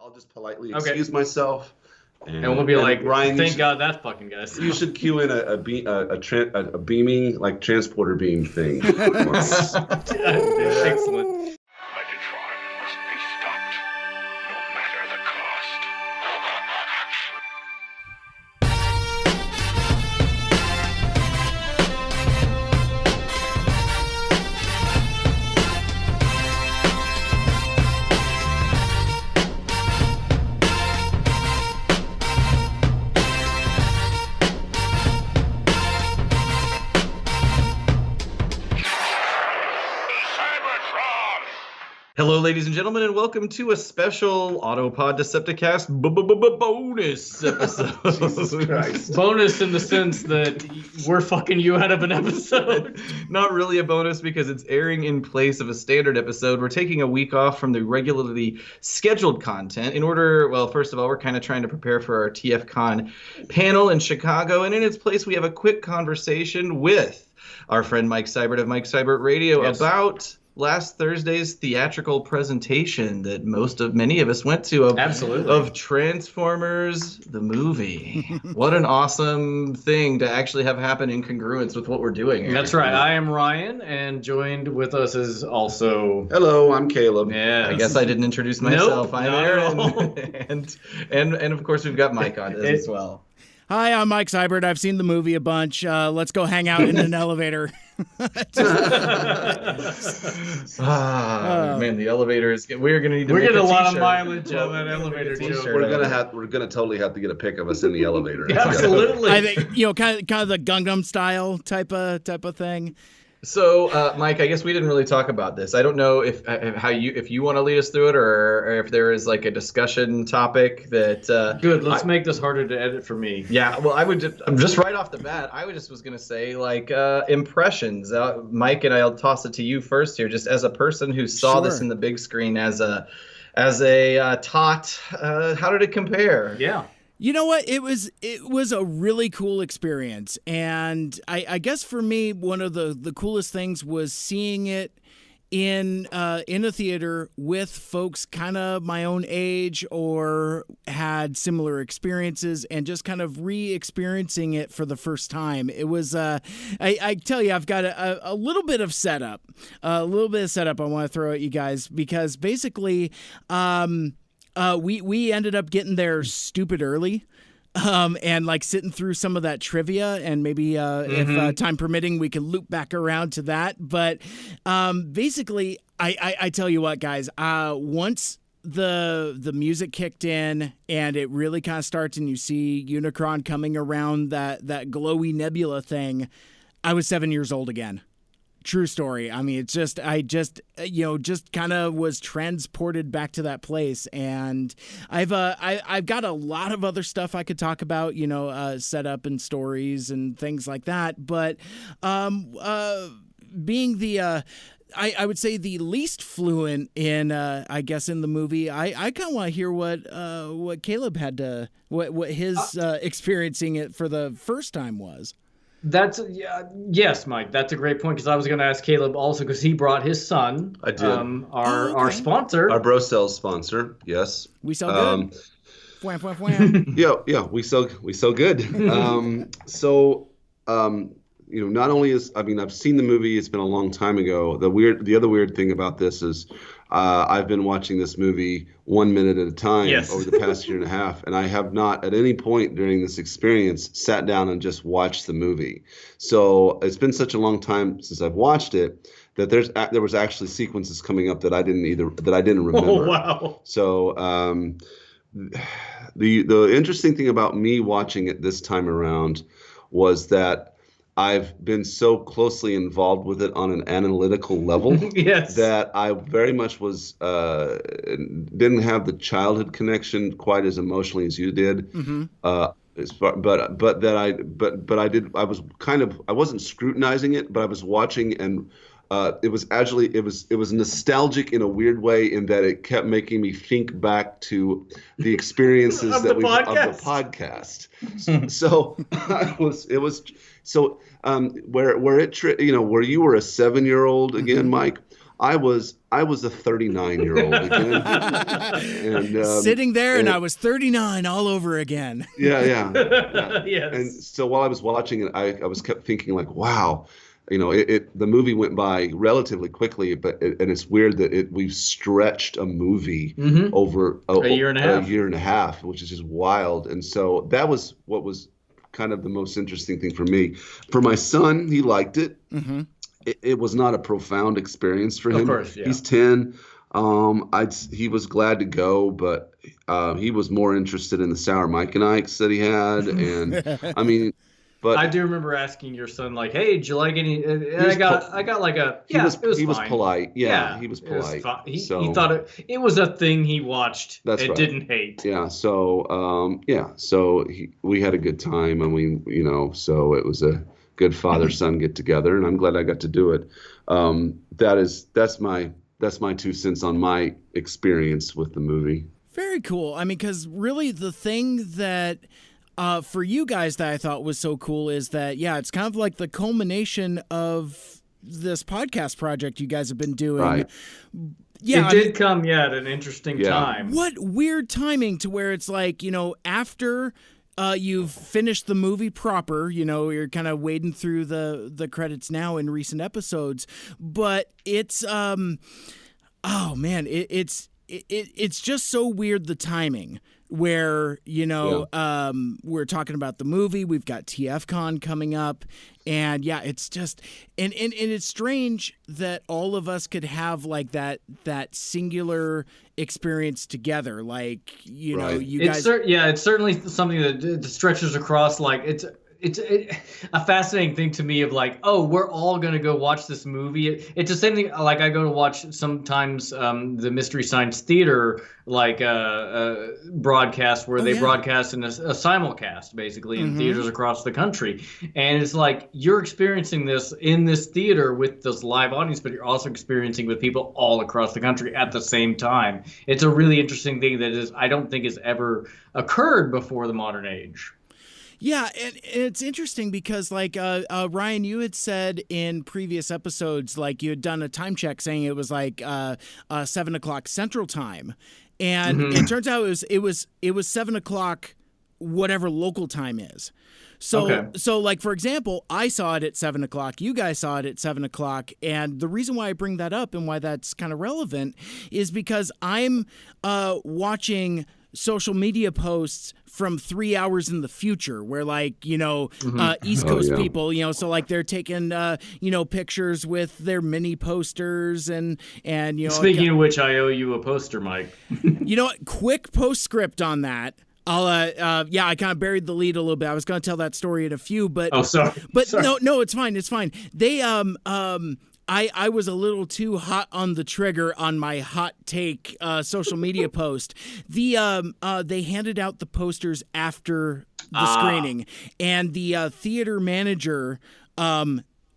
I'll just politely Okay. excuse myself. And we'll be like, Ryan, thank God that fucking guy's. you should cue in a beaming, like, transporter beam thing. Excellent. Megatron must be stopped, no matter the cost. Cybertron! Hello, ladies and gentlemen, and welcome to a special Autopod Decepticast bonus episode. Jesus Christ. Bonus in the sense that we're fucking you out of an episode. Not really a bonus because it's airing in place of a standard episode. We're taking a week off from the regularly scheduled content in order, well, first of all, we're kind of trying to prepare for our TFCon panel in Chicago, and in its place, we have a quick conversation with our friend Mike Seibert of Mike Seibert Radio about last Thursday's theatrical presentation that many of us went to of Transformers the movie. What an awesome thing to actually have happen in congruence with what we're doing here. That's right. I am Ryan, and joined with us is also. Hello, I'm Caleb. Yeah, I guess I didn't introduce myself. Nope, I'm not Aaron, at all. and of course we've got Mike on this as well. Hi, I'm Mike Seibert. I've seen the movie a bunch. Let's go hang out in an elevator. Man, the elevator is. We're gonna need to. We're make getting a lot of t-shirt. mileage on that elevator joke. We're gonna totally have to get a pic of us in the elevator. Absolutely. I think kind of the Gangnam Style type of thing. So, Mike, I guess we didn't really talk about this. I don't know if you want to lead us through it, or if there is like a discussion topic that. Good. Let's make this harder to edit for me. Yeah, well, I would just right off the bat. I was gonna say like impressions. Mike, and I'll toss it to you first here, just as a person who saw this in the big screen as a tot. How did it compare? Yeah. You know what? It was a really cool experience, and I guess for me, one of the coolest things was seeing it in a theater with folks kind of my own age or had similar experiences, and just kind of re-experiencing it for the first time. It was I tell you, I've got a little bit of setup, I want to throw at you guys, because basically. We ended up getting there stupid early, and like sitting through some of that trivia, and maybe if time permitting, we can loop back around to that. But basically, I tell you what, guys, once the music kicked in and it really kind of starts, and you see Unicron coming around that glowy nebula thing, I was 7 years old again. True story. I mean, I just kind of was transported back to that place, and I've got a lot of other stuff I could talk about, setup and stories and things like that. But being the I would say the least fluent in I guess in the movie, I kind of want to hear what Caleb had to what his experiencing it for the first time was. Yes, Mike. That's a great point, because I was going to ask Caleb also, because he brought his son. I did. Our sponsor. Our Bro Cells sponsor. Yes. We sell good. Wham, wham, wham. Yeah. We sell good. Not only I've seen the movie. It's been a long time ago. The other weird thing about this is, I've been watching this movie 1 minute at a time over the past year and a half, and I have not at any point during this experience sat down and just watched the movie. So it's been such a long time since I've watched it that there was actually sequences coming up that I didn't remember. Oh wow! So the interesting thing about me watching it this time around was that I've been so closely involved with it on an analytical level that I very much was didn't have the childhood connection quite as emotionally as you did. Mm-hmm. I wasn't scrutinizing it, but I was watching, and it was nostalgic in a weird way, in that it kept making me think back to the experiences of the podcast. Where you were a 7-year-old again, Mike, I was a 39-year-old again, and sitting there, and I was 39 all over again. Yeah. Yes. And so while I was watching it, I was kept thinking like, wow, the movie went by relatively quickly, and it's weird that we've stretched a movie over a year and a half, which is just wild. And so that was what was kind of the most interesting thing for me. For my son, he liked it. Mm-hmm. It was not a profound experience for him. Of course, yeah. He's 10. He was glad to go, but he was more interested in the Sour Mike and Ikes that he had, and I mean, but I do remember asking your son, like, "Hey, did you like any?" And I got like a he was fine. polite. Yeah, he was polite. He thought it was a thing he watched. That's right. Didn't hate. Yeah. So we had a good time, and so it was a good father-son get together, and I'm glad I got to do it. That's my 2 cents on my experience with the movie. Very cool. I mean, because really the thing that for you guys that I thought was so cool is that, it's kind of like the culmination of this podcast project you guys have been doing. Right. Yeah, it did come at an interesting time. What weird timing to where it's like, after you've finished the movie proper, you're kind of wading through the credits now in recent episodes, but it's oh man, it's just so weird, the timing where we're talking about the movie, we've got TFCon coming up, and it's just and it's strange that all of us could have like that singular experience together, like you guys. It's certainly something that stretches across, like it's a fascinating thing to me of like, oh, we're all going to go watch this movie. It's the same thing like I go to watch sometimes the Mystery Science Theater like broadcast where they broadcast in a simulcast basically in theaters across the country. And it's like you're experiencing this in this theater with this live audience, but you're also experiencing with people all across the country at the same time. It's a really interesting thing that I don't think has ever occurred before the modern age. Yeah, and it's interesting because, like, Ryan, you had said in previous episodes, like, you had done a time check saying it was like 7 o'clock Central Time, and it turns out it was 7 o'clock, whatever local time is. So, So, like, for example, I saw it at 7 o'clock. You guys saw it at 7 o'clock. And the reason why I bring that up and why that's kind of relevant is because I'm watching social media posts from 3 hours in the future where like, East Coast people, so like they're taking, pictures with their mini posters and Speaking of which, I owe you a poster, Mike. Quick postscript on that. I kind of buried the lead a little bit. I was going to tell that story in a few, but sorry. But sorry. No, it's fine. It's fine. They I was a little too hot on the trigger on my hot take social media post. They handed out the posters after the screening, and the theater manager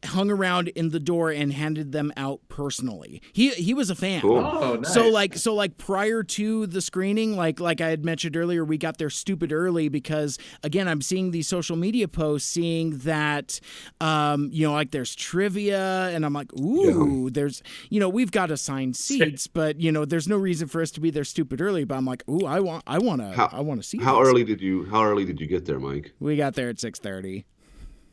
hung around in the door and handed them out personally. He was a fan. Cool. Oh, nice. So like prior to the screening, like I had mentioned earlier, we got there stupid early because again, I'm seeing these social media posts, seeing that like there's trivia, and I'm like, ooh, there's we've got assigned seats, but there's no reason for us to be there stupid early. But I'm like, ooh, I want to see. How early did you get there, Mike? We got there at 6:30.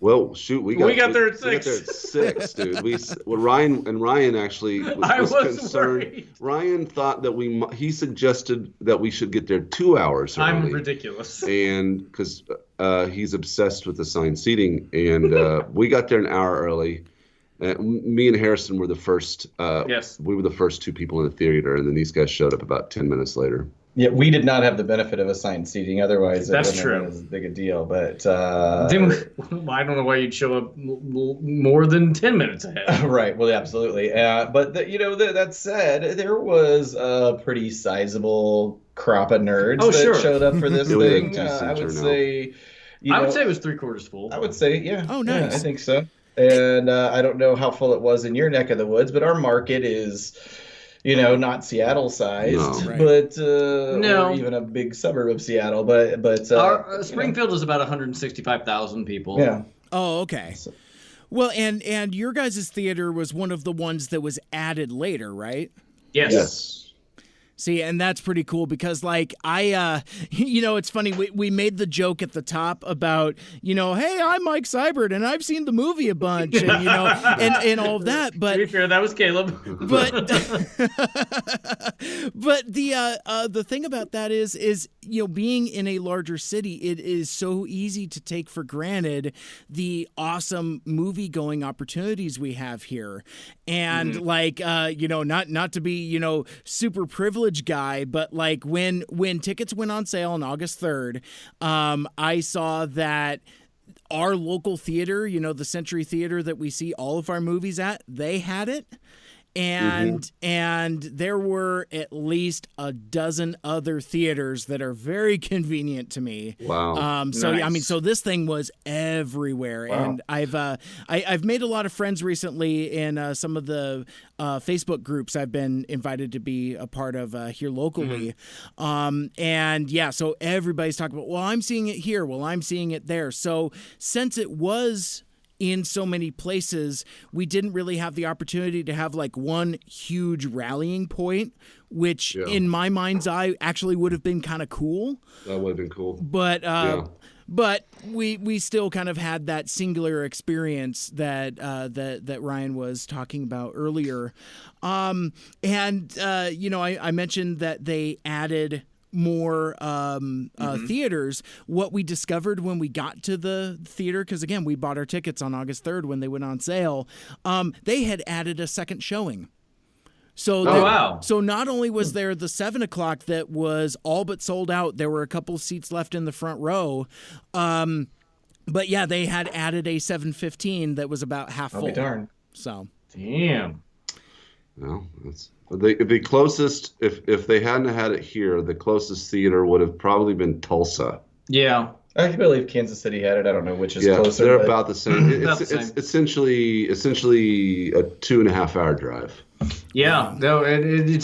Well, shoot, we got there at 6. We got there at 6, dude. Ryan actually was concerned. Worried. Ryan thought that he suggested that we should get there 2 hours early. I'm ridiculous. And because he's obsessed with assigned seating, and we got there an hour early. Me and Harrison were the first. Yes. We were the first 2 people in the theater, and then these guys showed up about 10 minutes later. Yeah, we did not have the benefit of assigned seating. Otherwise, that's it wouldn't have been as big a deal. But I don't know why you'd show up more than 10 minutes ahead. Right. Well, absolutely. But that said, there was a pretty sizable crop of nerds that showed up for this thing. I would say. I would say it was 3/4 full. I would say, yeah. Oh, nice. Yeah, I think so. And I don't know how full it was in your neck of the woods, but our market is. Not Seattle-sized, but or even a big suburb of Seattle. But our Springfield is about 165,000 people. Yeah. Oh, okay. Well, and your guys' theater was one of the ones that was added later, right? Yes. See, and that's pretty cool because, like, it's funny. We made the joke at the top about, hey, I'm Mike Seibert and I've seen the movie a bunch, and and all of that. But to be fair, that was Caleb. But but the thing about that is being in a larger city, it is so easy to take for granted the awesome movie going opportunities we have here, and not to be super privileged guy, but like when tickets went on sale on August 3rd, I saw that our local theater, the Century Theater that we see all of our movies at, they had it. And there were at least a dozen other theaters that are very convenient to me. Wow. So nice. so this thing was everywhere, wow. and I've made a lot of friends recently in some of the Facebook groups I've been invited to be a part of here locally. So everybody's talking about, well, I'm seeing it here, well, I'm seeing it there. So since it was in so many places, we didn't really have the opportunity to have like one huge rallying point, which in my mind's eye actually would have been kind of cool. That would have been cool. But we still kind of had that singular experience that Ryan was talking about earlier. I mentioned that they added more theaters. What we discovered when we got to the theater, because again, we bought our tickets on August 3rd when they went on sale, they had added a second showing. So wow. So not only was there the 7:00 that was all but sold out, there were a couple seats left in the front row. But yeah, they had added a 7:15 that was about half full. I'll be darned. So damn. No, that's the closest. If they hadn't had it here, the closest theater would have probably been Tulsa. Yeah. I believe Kansas City had it. I don't know which is closer. They're about the same. It's essentially a 2.5 hour drive. Yeah, no, it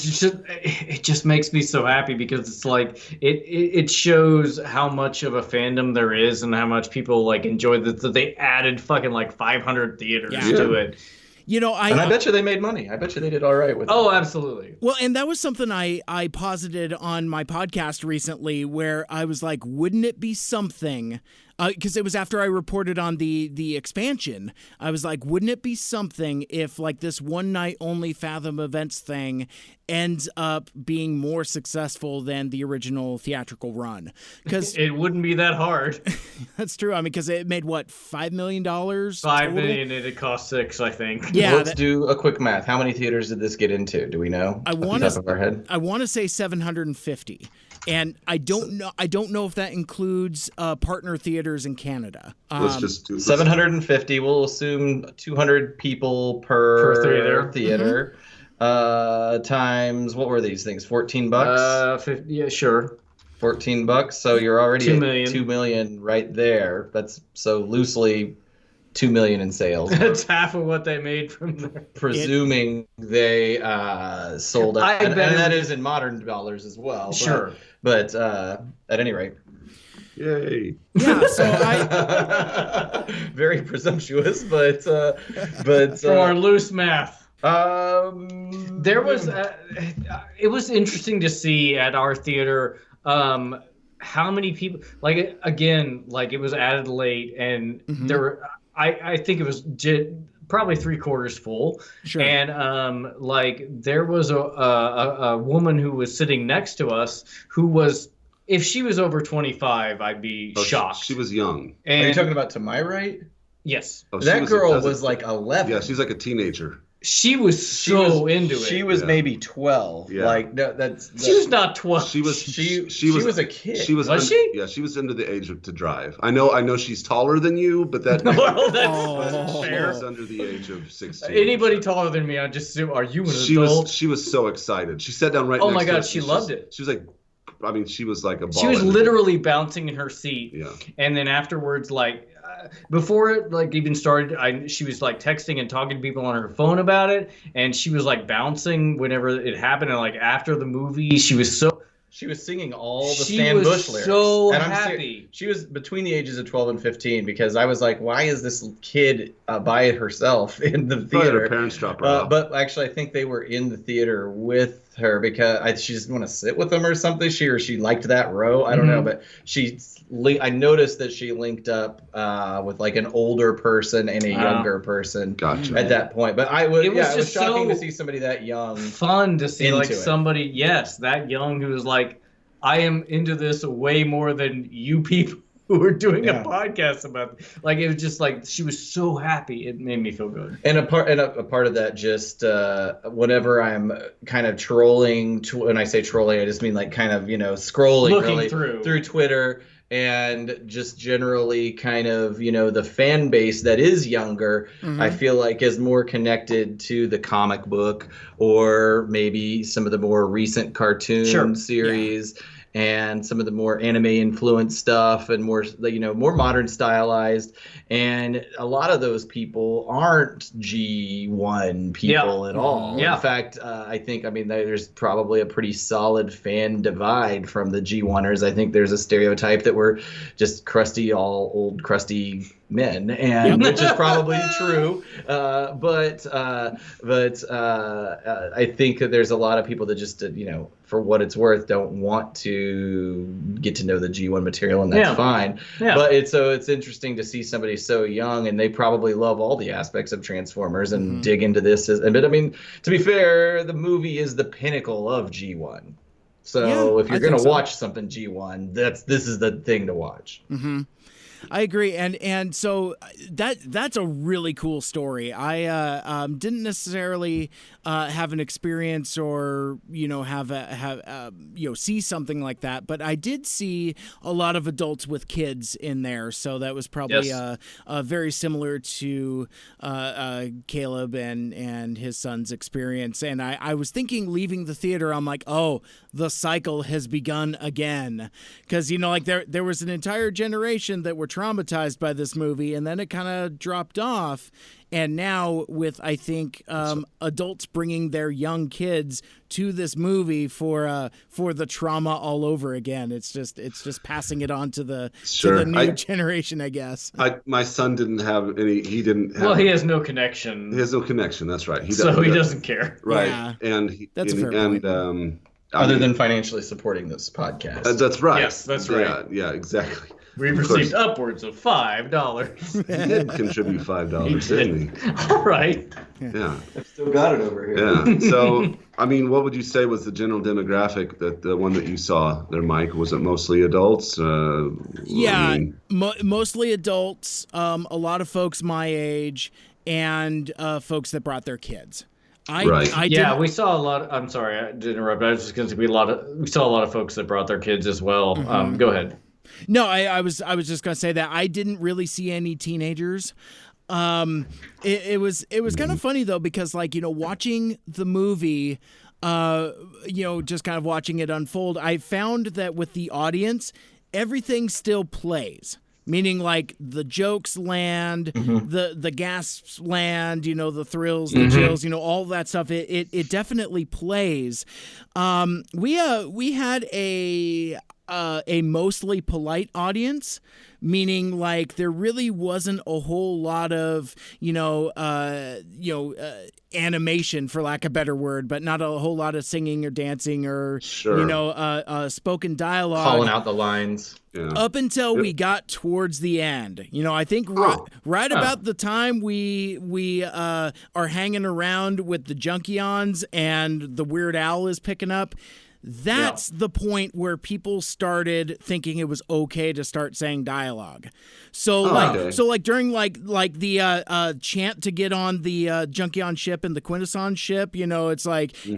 just makes me so happy because it's like it shows how much of a fandom there is and how much people like enjoy that they added fucking like 500 theaters to it. I bet you they made money. I bet you they did all right with it. Oh, absolutely. Well, and that was something I posited on my podcast recently where I was like, wouldn't it be something, because it was after I reported on the expansion, I was like, wouldn't it be something if like this one night only Fathom Events thing ends up being more successful than the original theatrical run? Because it wouldn't be that hard. That's true. I mean, because it made what, $5 million? $5 million, and it cost $6 million, I think. Yeah. Let's do a quick math. How many theaters did this get into? Do we know? I want to say 750. And I don't know if that includes partner theaters in Canada. Let's just do 750. We'll assume 200 people per theater. Times, what were these things? $14? Yeah, sure. $14. So you're already $2 at million. $2 million right there. That's so loosely $2 million in sales. That's half of what they made from there. Presuming they sold out. And that is in modern dollars as well. Sure. But at any rate. Yay. Yeah, so very presumptuous, but from our loose math. There was it was interesting to see at our theater how many people, like, again, like, it was added late, and there were I think it was probably 3/4 full. Sure. And like, there was a woman who was sitting next to us who was, if she was over 25, I'd be shocked. She was young. Are you talking about to my right? Yes. That girl was like 11. Yeah, she's like a teenager. She was into it. She was maybe 12. Yeah. Like that's she was not 12. She was a kid. She was she? Yeah, she was under the age to drive. I know she's taller than you, but that well, that's she fair. was under the age of 16. Anybody taller than me, I just assume, are you an adult? She was so excited. She sat down right oh next my to God, us. she loved it. She was like, I mean, she was like a ball. She was literally bouncing in her seat. Yeah. And then afterwards, like, before it like even started, she was like texting and talking to people on her phone about it, and she was like bouncing whenever it happened. And like after the movie, she was She was singing all the Stan Bush lyrics. So happy. She was between the ages of 12 and 15 because I was like, why is this kid by herself in the theater? Her parents dropped her off. But actually, I think they were in the theater with her because she just want to sit with them or something. She liked that row. I don't know, but I noticed that she linked up with like an older person and a younger person at that point. But it was shocking to see somebody that young. Fun to see like somebody, that young, who was like, I am into this way more than you people who are doing a podcast about it. Like, it was just like, she was so happy. It made me feel good. And a part of that, just whenever I'm kind of trolling, when I say trolling, I just mean like kind of, scrolling through Twitter, and just generally kind of, the fan base that is younger, I feel like is more connected to the comic book or maybe some of the more recent cartoon series. Yeah. And some of the more anime influenced stuff and more, more modern stylized. And a lot of those people aren't G1 people at all. Yeah. In fact, I think, there's probably a pretty solid fan divide from the G1ers. I think there's a stereotype that we're just old crusty men, and which is probably true. But I think that there's a lot of people that just, for what it's worth, don't want to get to know the G1 material, and that's fine. Yeah. But it's interesting to see somebody so young, and they probably love all the aspects of Transformers and dig into this. But to be fair, the movie is the pinnacle of G1. So if you're going to watch something G1, this is the thing to watch. Mm-hmm. I agree, and so that's a really cool story. I didn't necessarily have an experience or have see something like that, but I did see a lot of adults with kids in there, so that was probably very similar to Caleb and his son's experience. And I was thinking, leaving the theater, I'm like, oh, the cycle has begun again, because there was an entire generation that were traumatized by this movie, and then it kind of dropped off. And now with, I think, adults bringing their young kids to this movie for the trauma all over again. It's just passing it on to the new generation, I guess. My son didn't have any. He didn't have. Well, he has no connection. He has no connection. That's right. He doesn't care. Right. Yeah, and that's a fair point. Other than financially supporting this podcast. That's right. Yes, that's right. Yeah, exactly. We've received upwards of $5. He did contribute $5, didn't he? All right. Yeah. I've still got it over here. Yeah. So, what would you say was the general demographic, that the one that you saw there, Mike? Was it mostly adults? Mostly adults, a lot of folks my age, and folks that brought their kids. We saw a lot. I'm sorry, I did interrupt. I was just going to say we saw a lot of folks that brought their kids as well. Mm-hmm. Go ahead. No, I was just going to say that I didn't really see any teenagers. It was kind of funny though, because watching the movie, just kind of watching it unfold, I found that with the audience, everything still plays. Meaning, like, the jokes land, the gasps land, the thrills, the chills, all that stuff. It definitely plays. We had a mostly polite audience, meaning like there really wasn't a whole lot of animation, for lack of a better word, but not a whole lot of singing or dancing or spoken dialogue, calling out the lines. Yeah. Up until we got towards the end, I think right about the time we are hanging around with the Junkions and the Weird Al is picking up. That's the point where people started thinking it was okay to start saying dialogue. So during the chant to get on the Junkion ship and the Quintesson ship, it's like kill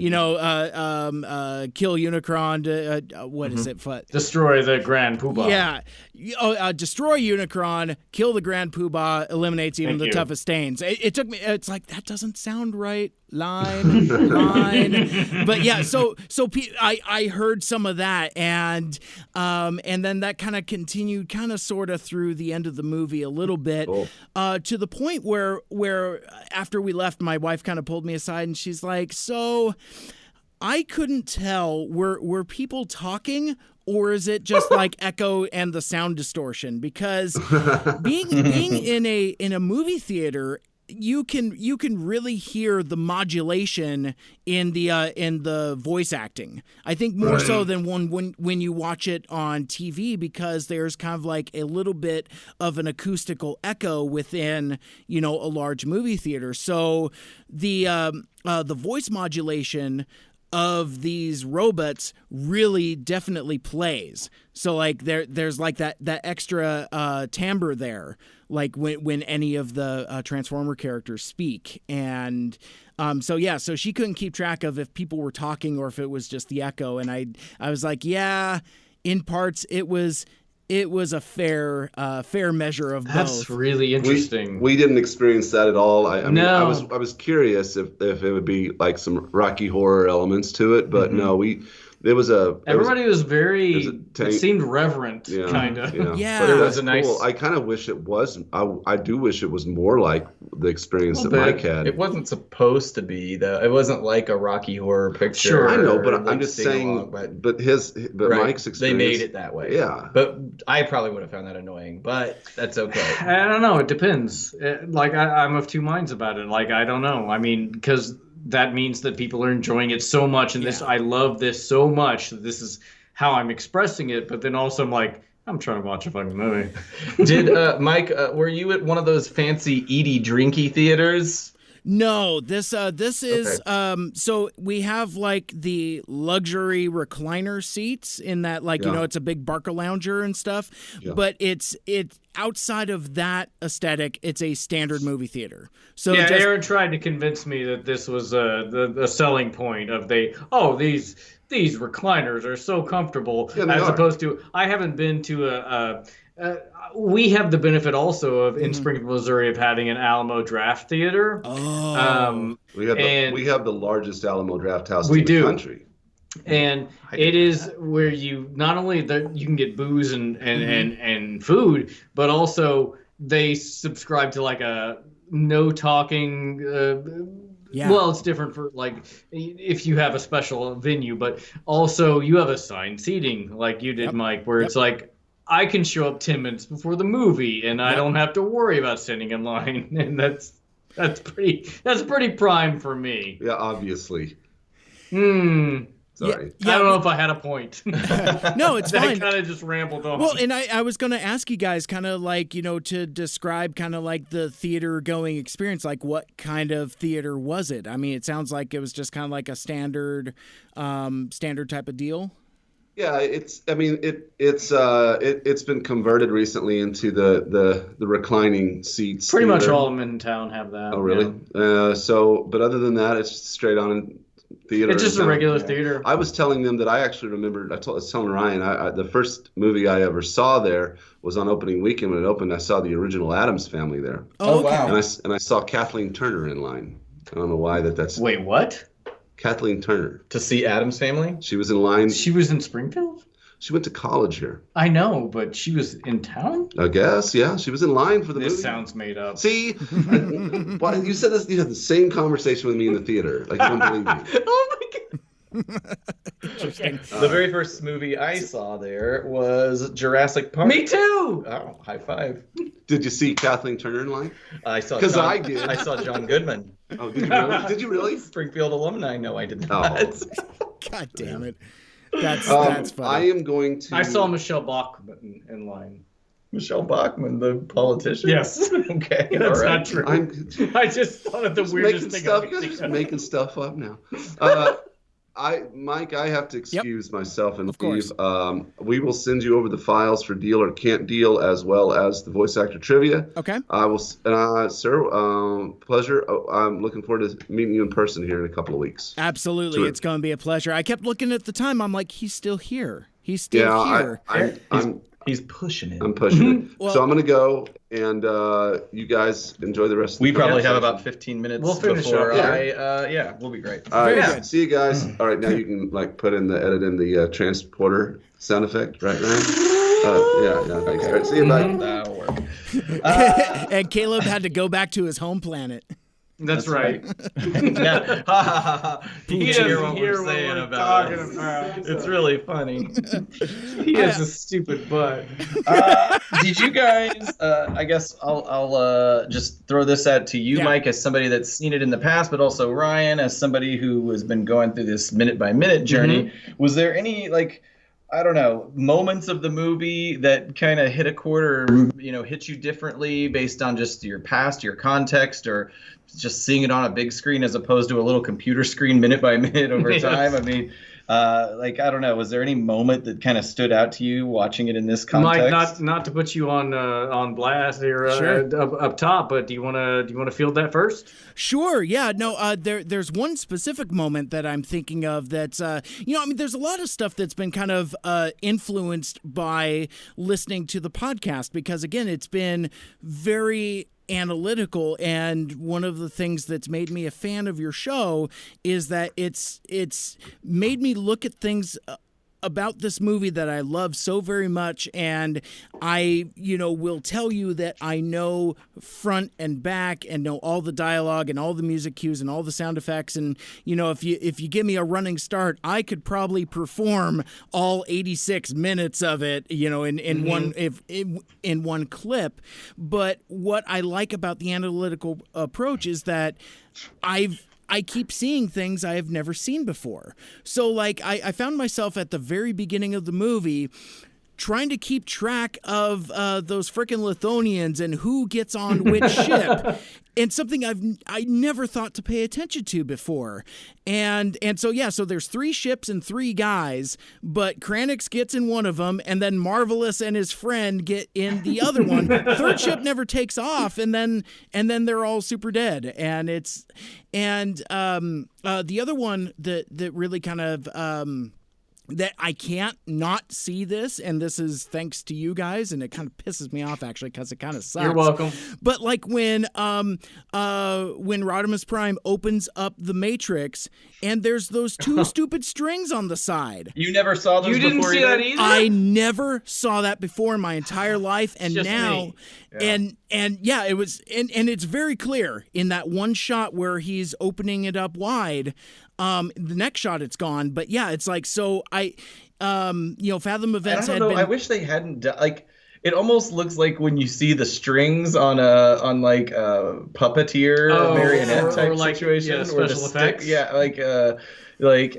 Unicron, what is it? Destroy the Grand Poobah. Yeah, destroy Unicron, kill the Grand Poobah, eliminates even the toughest Stains. It took me. It's like, that doesn't sound right. Line, but yeah. So I heard some of that, and then that kind of continued, kind of sort of through the end of the movie a little bit, to the point where after we left, my wife kind of pulled me aside and she's like, so I couldn't tell were people talking or is it just like echo and the sound distortion? Because being in a movie theater, you can really hear the modulation in the voice acting. I think more so than when you watch it on TV, because there's kind of like a little bit of an acoustical echo within a large movie theater. So the voice modulation of these robots really definitely plays. So like there's like that extra timbre there, like when any of the Transformer characters speak. And so she couldn't keep track of if people were talking or if it was just the echo. And I was like, yeah, in parts it was a fair measure of both. That's really interesting. We didn't experience that at all. I mean, I was curious if it would be like some Rocky Horror elements to it, but no, everybody was very. It seemed reverent, kind of. Yeah, but it was nice. Cool. I kind of wish it was. I do wish it was more like the experience that Mike had. It wasn't supposed to be though. It wasn't like a Rocky Horror Picture. Sure, I know, but I'm just saying. But Mike's experience. They made it that way. Yeah, but I probably would have found that annoying. But that's okay. I don't know. It depends. I'm of two minds about it. Like I don't know. I mean, because that means that people are enjoying it so much, and I love this so much that this is how I'm expressing it. But then also I'm like, I'm trying to watch a fucking movie. Did Mike? Were you at one of those fancy eaty drinky theaters? No, this is so we have like the luxury recliner seats in that it's a big Barca lounger and stuff, but it's outside of that aesthetic, it's a standard movie theater. So Aaron tried to convince me that this was the selling point of these recliners are so comfortable, as opposed to I haven't been to we have the benefit also of in Springfield, Missouri, of having an Alamo Draft Theater. Oh, we have the largest Alamo Draft House in the country. And it is where you not only you can get booze and food, but also they subscribe to like a no talking. Well, it's different for like if you have a special venue, but also you have assigned seating like you did, Mike, where it's like I can show up 10 minutes before the movie and I don't have to worry about standing in line, and that's pretty prime for me. Yeah, obviously. Sorry. I don't know if I had a point. No, it's fine. I kind of just rambled on. Well, and I was going to ask you guys kind of like, to describe kind of like the theater going experience, like what kind of theater was it? I mean, it sounds like it was just kind of like a standard type of deal. Yeah, it's been converted recently into the reclining seats. Pretty much all of them in town have that. Oh, really? Yeah. But other than that, it's straight on theater. It's just a regular theater. I was telling them that I actually remembered. I was telling Ryan, the first movie I ever saw there was on opening weekend. When it opened, I saw the original Addams Family there. Oh, okay. Wow! And I saw Kathleen Turner in line. I don't know why that's. Wait, what? Kathleen Turner. To see Addams Family? She was in line. She was in Springfield? She went to college here. I know, but she was in town? I guess, yeah. She was in line for the movie. This sounds made up. See? You said this. You had the same conversation with me in the theater. Like, you don't believe me. Oh, my God. Interesting. The very first movie I saw there was Jurassic Park. Me too! Oh, high five. Did you see Kathleen Turner in line? I saw. Because I did. I saw John Goodman. Oh, did you really? Did you really? Springfield alumni? No, I did not. Oh. God damn it. That's funny. I am going to. I saw Michelle Bachmann in line. Michelle Bachmann, the politician? Yes. Okay. That's right. not true. I just thought of the weirdest thing. Just making stuff up now. Mike, I have to excuse myself and leave. We will send you over the files for Deal or Can't Deal, as well as the voice actor trivia. Okay. I will, sir. Pleasure. I'm looking forward to meeting you in person here in a couple of weeks. Absolutely, it's going to be a pleasure. I kept looking at the time. I'm like, he's still here. He's still here. He's pushing it. I'm pushing it. So I'm going to go, and you guys enjoy the rest of the We probably have about 15 minutes we'll finish before up. we'll be great. All right, see you guys. All right, now you can put in the transporter sound effect, right, Ryan? Thanks. All right, see you, bye. That'll work. And Caleb had to go back to his home planet. That's right. Yeah. He doesn't hear what we're saying about it. It's really funny. He has a stupid butt. Did you guys? I guess I'll just throw this out to you, Mike, as somebody that's seen it in the past, but also Ryan as somebody who has been going through this minute by minute journey. Was there any I don't know, moments of the movie that kind of hit a chord or, hit you differently based on just your past, your context, or just seeing it on a big screen as opposed to a little computer screen minute by minute over time? I mean, I don't know. Was there any moment that kind of stood out to you watching it in this context? Mike, not to put you on blast here up top, but do you want to field that first? Sure. Yeah. No. There's one specific moment that I'm thinking of that's there's a lot of stuff that's been kind of influenced by listening to the podcast because again, it's been very analytical, and one of the things that's made me a fan of your show is that it's made me look at things about this movie that I love so very much, and I will tell you that I know front and back and know all the dialogue and all the music cues and all the sound effects, and if you give me a running start, I could probably perform all 86 minutes of it in one clip. But what I like about the analytical approach is that I keep seeing things I have never seen before. So, I found myself at the very beginning of the movie trying to keep track of those frickin' Lithonians and who gets on which ship. And something I never thought to pay attention to before. And so there's 3 ships and 3 guys, but Kranix gets in one of them, and then Marvelous and his friend get in the other one. Third ship never takes off, and then they're all super dead. And the other one that really kind of that I can't not see this, and this is thanks to you guys, and it kind of pisses me off actually because it kind of sucks. You're welcome. But when Rodimus Prime opens up the Matrix, and there's those 2 stupid strings on the side. You never saw those before? You didn't see that either? I never saw that before in my entire life, and now, and it was, and it's very clear in that one shot where he's opening it up wide. The next shot, it's gone. But yeah, it's so Fathom Events had been. I wish they hadn't done it. Almost looks like when you see the strings on a puppeteer marionette type situation, or special effects.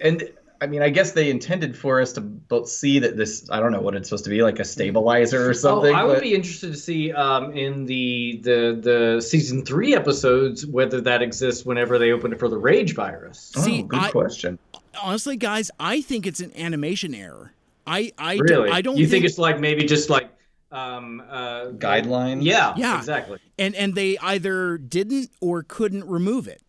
And I mean, I guess they intended for us to both see that this, I don't know what it's supposed to be, like a stabilizer or something. I would be interested to see in the season 3 episodes whether that exists whenever they open it for the Rage virus. Good question. Honestly, guys, I think it's an animation error. I don't. You think it's maybe just guidelines? Yeah, exactly. And they either didn't or couldn't remove it.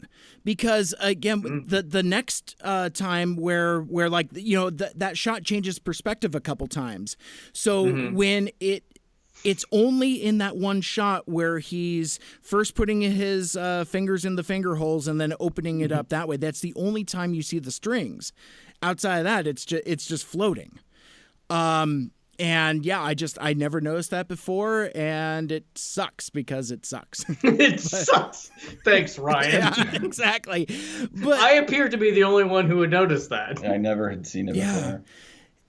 Because again, the next time where that shot changes perspective a couple times. So when it's only in that one shot where he's first putting his fingers in the finger holes and then opening it up that way. That's the only time you see the strings. Outside of that, it's just floating. And yeah, I never noticed that before, and it sucks because it sucks. It sucks. Thanks, Ryan. Yeah, exactly. But I appear to be the only one who would notice that. I never had seen it before.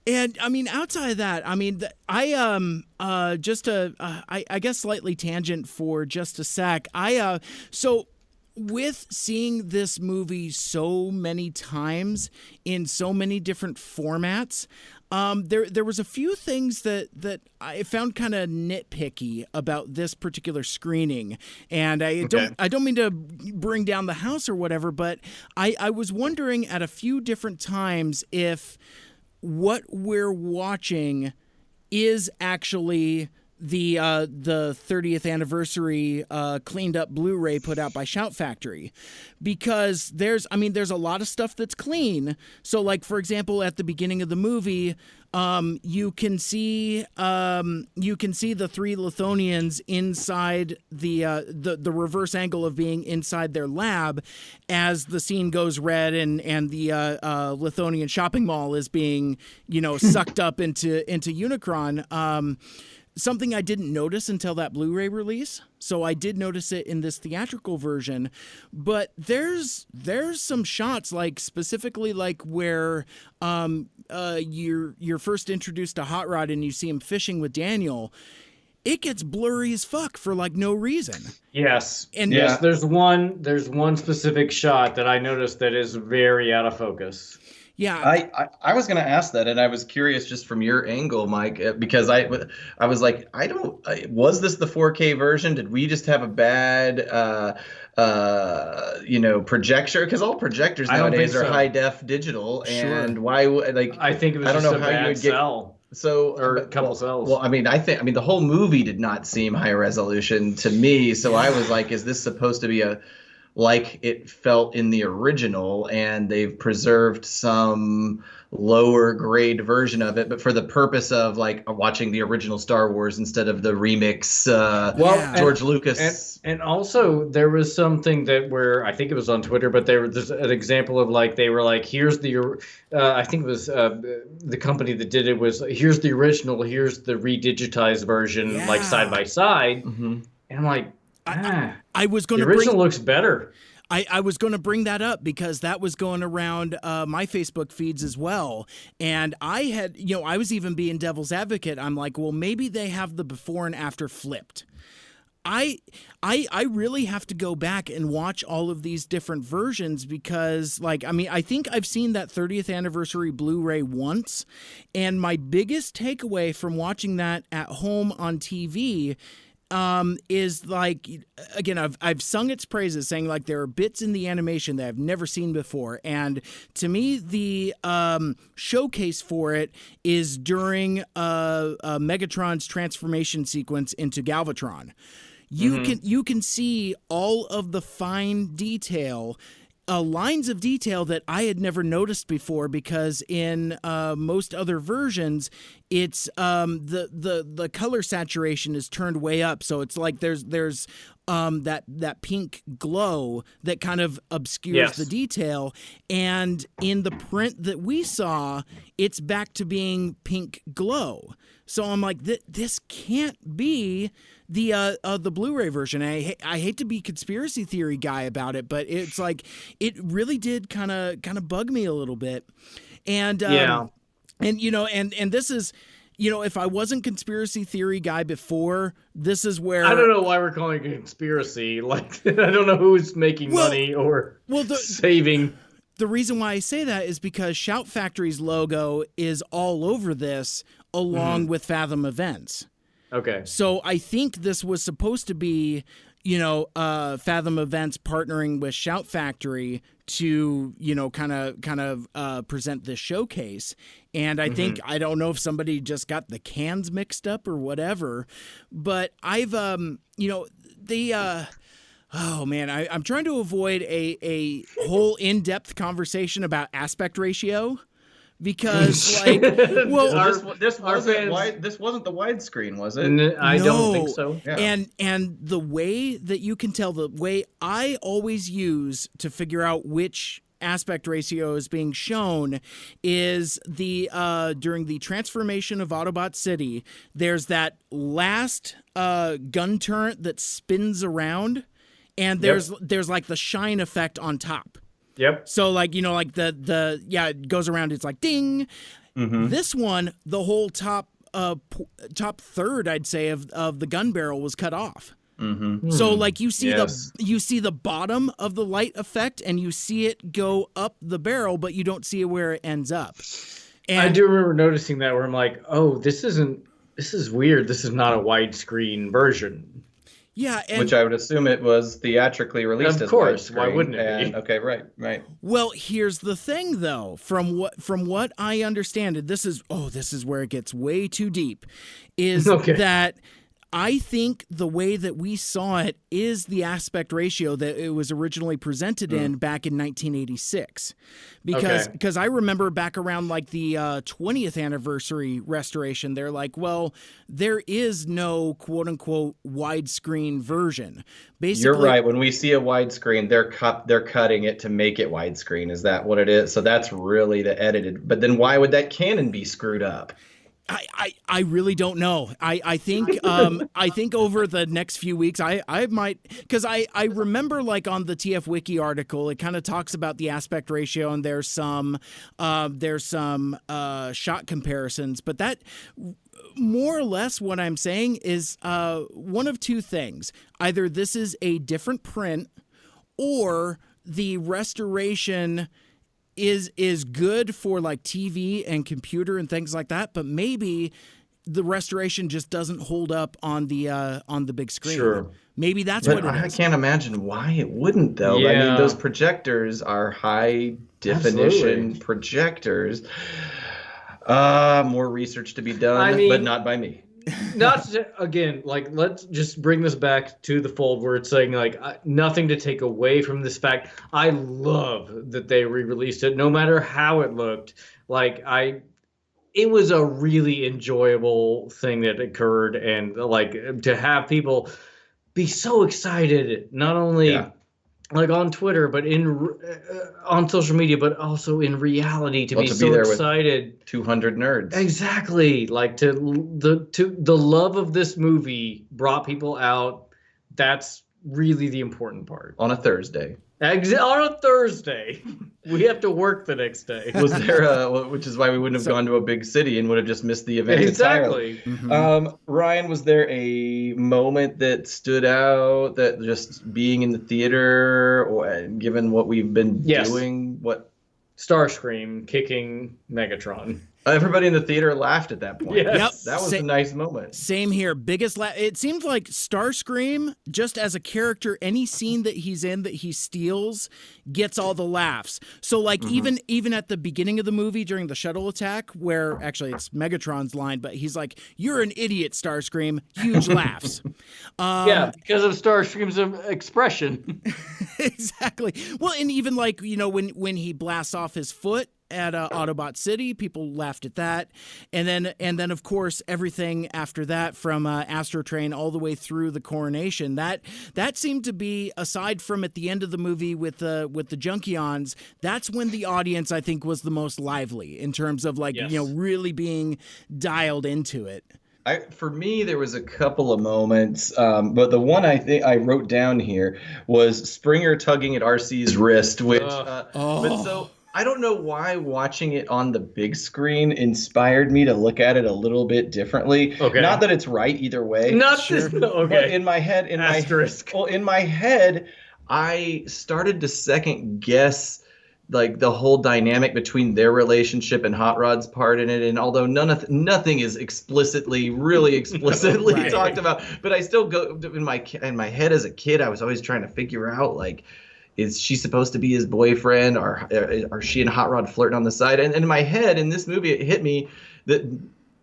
And I mean, outside of that, I mean, I guess slightly tangent for just a sec. So with seeing this movie so many times in so many different formats, there was a few things that I found kind of nitpicky about this particular screening, and I don't mean to bring down the house or whatever, but I was wondering at a few different times if what we're watching is actually the 30th anniversary cleaned up Blu-ray put out by Shout Factory, because there's a lot of stuff that's clean. So for example, at the beginning of the movie, you can see the 3 Lithonians inside the reverse angle of being inside their lab as the scene goes red and the Lithonian shopping mall is being sucked up into Unicron. something I didn't notice until that Blu-ray release. So I did notice it in this theatrical version, but there's some shots, like specifically like where you're first introduced to Hot Rod and you see him fishing with Daniel. It gets blurry as fuck for like no reason. Yes. And yes, there's one specific shot that I noticed that is very out of focus. Yeah, I was going to ask that, and I was curious just from your angle, Mike, because I was like, was this the 4K version? Did we just have a bad, projector? Because all projectors nowadays are high def digital, and why? Like, I think it was I don't just know a how bad you would get. cell. So, or a couple cells. Well, I mean, the whole movie did not seem high resolution to me. So I was like, is this supposed to be like it felt in the original, and they've preserved some lower grade version of it, but for the purpose of like watching the original Star Wars instead of the remix George Lucas. And also there was something that where I think it was on Twitter, but there's an example of like they were like, here's the I think it was the company that did it was, here's the original, here's the redigitized version, like side by side. Mm-hmm. And I'm like, I was going to the original looks better. I was going to bring that up because that was going around my Facebook feeds as well. And I had, I was even being devil's advocate. I'm like, well, maybe they have the before and after flipped. I really have to go back and watch all of these different versions because, I think I've seen that 30th anniversary Blu-ray once. And my biggest takeaway from watching that at home on TV is like, again, I've sung its praises, saying like there are bits in the animation that I've never seen before, and to me the showcase for it is during Megatron's transformation sequence into Galvatron. You can see all of the fine detail. Lines of detail that I had never noticed before, because in most other versions, it's the color saturation is turned way up, so it's like there's that pink glow that kind of obscures the detail. And in the print that we saw, it's back to being pink glow. So I'm like, this can't be the Blu-ray version. I hate to be conspiracy theory guy about it, but it's like it really did kind of bug me a little bit. And and this is, if I wasn't conspiracy theory guy before, this is where I don't know why we're calling it conspiracy. Like, I don't know who's making money or saving. The reason why I say that is because Shout Factory's logo is all over this, along with Fathom Events. Okay. So I think this was supposed to be, Fathom Events partnering with Shout Factory to, kind of present this showcase. And I think, I don't know if somebody just got the cans mixed up or whatever, but I've, oh man, I'm trying to avoid a whole in-depth conversation about aspect ratio. Because this wasn't the widescreen, was it? I don't think so. Yeah. And the way that you can tell, the way I always use to figure out which aspect ratio is being shown is during the transformation of Autobot City, there's that last gun turret that spins around, and there's like the shine effect on top. Yep. So like, it goes around. It's like ding. Mm-hmm. This one, the whole top third, I'd say, of the gun barrel was cut off. Mm-hmm. So like you see the bottom of the light effect, and you see it go up the barrel, but you don't see where it ends up. And I do remember noticing that, where I'm like, oh, this is weird. This is not a widescreen version. Yeah, which I would assume it was theatrically released. Of course, why wouldn't it be? Okay, right. Well, here's the thing, though. From what I understand, this is where it gets way too deep. Is that I think the way that we saw it is the aspect ratio that it was originally presented in back in 1986. Because I remember back around like the 20th anniversary restoration, they're like, well, there is no quote unquote widescreen version. Basically, you're right. When we see a widescreen, they're cutting it to make it widescreen. Is that what it is? So that's really the edited. But then why would that canon be screwed up? I really don't know. I think over the next few weeks I might, because I remember like on the TF Wiki article it kind of talks about the aspect ratio and there's some shot comparisons, but that more or less what I'm saying is one of two things. Either this is a different print or the restoration is good for like TV and computer and things like that, but maybe the restoration just doesn't hold up on the big screen. Sure. Maybe that's but what it is. I can't imagine why it wouldn't, though. Yeah. I mean, those projectors are high definition projectors. More research to be done, but not by me. Not to, again, like, let's just bring this back to the fold where it's saying like nothing to take away from this fact. I love that they re-released it, no matter how it looked. Like it was a really enjoyable thing that occurred, and like to have people be so excited, not only like on Twitter, but on social media, but also in reality, to be so excited. 200 nerds. Exactly. Like to the love of this movie brought people out. That's really the important part. On a Thursday. On a Thursday. We have to work the next day. Was there which is why we wouldn't have gone to a big city and would have just missed the event entirely. Mm-hmm. Ryan, was there a moment that stood out, that just being in the theater, or given what we've been doing, what? Starscream kicking Megatron. Everybody in the theater laughed at that point. Yes. Yep. That was a nice moment. Same here. Biggest laugh. It seems like Starscream, just as a character, any scene that he's in that he steals gets all the laughs. So like even at the beginning of the movie during the shuttle attack, where actually it's Megatron's line, but he's like, "You're an idiot, Starscream." Huge laughs. Because of Starscream's expression. Exactly. Well, and even like, you know, when he blasts off his foot at Autobot City, people laughed at that, and then of course everything after that from Astro Train all the way through the coronation. That seemed to be, aside from at the end of the movie with the Junkions, that's when the audience I think was the most lively in terms of like you know, really being dialed into it. For me, there was a couple of moments, but the one I think I wrote down here was Springer tugging at RC's wrist, which but so. I don't know why watching it on the big screen inspired me to look at it a little bit differently. Okay. Not that it's right either way. But in my head, in my head, I started to second guess like the whole dynamic between their relationship and Hot Rod's part in it. And although nothing is really explicitly talked about, but I still go in my head as a kid, I was always trying to figure out like, is she supposed to be his boyfriend, or are she and Hot Rod flirting on the side? And in my head, in this movie, it hit me that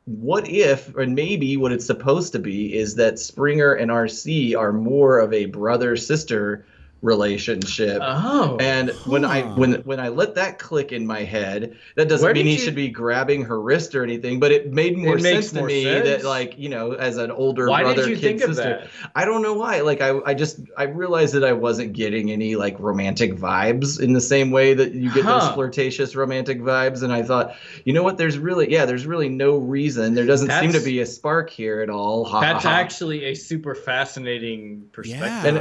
what if, or maybe what it's supposed to be, is that Springer and RC are more of a brother-sister relationship. And when I let that click in my head, that doesn't mean he should be grabbing her wrist or anything, but it made more sense to me that, like, you know, as an older brother, kid, sister. I don't know why. Like I realized that I wasn't getting any like romantic vibes in the same way that you get those flirtatious romantic vibes, and I thought, you know what, there's really no reason. There doesn't seem to be a spark here at all. That's actually a super fascinating perspective.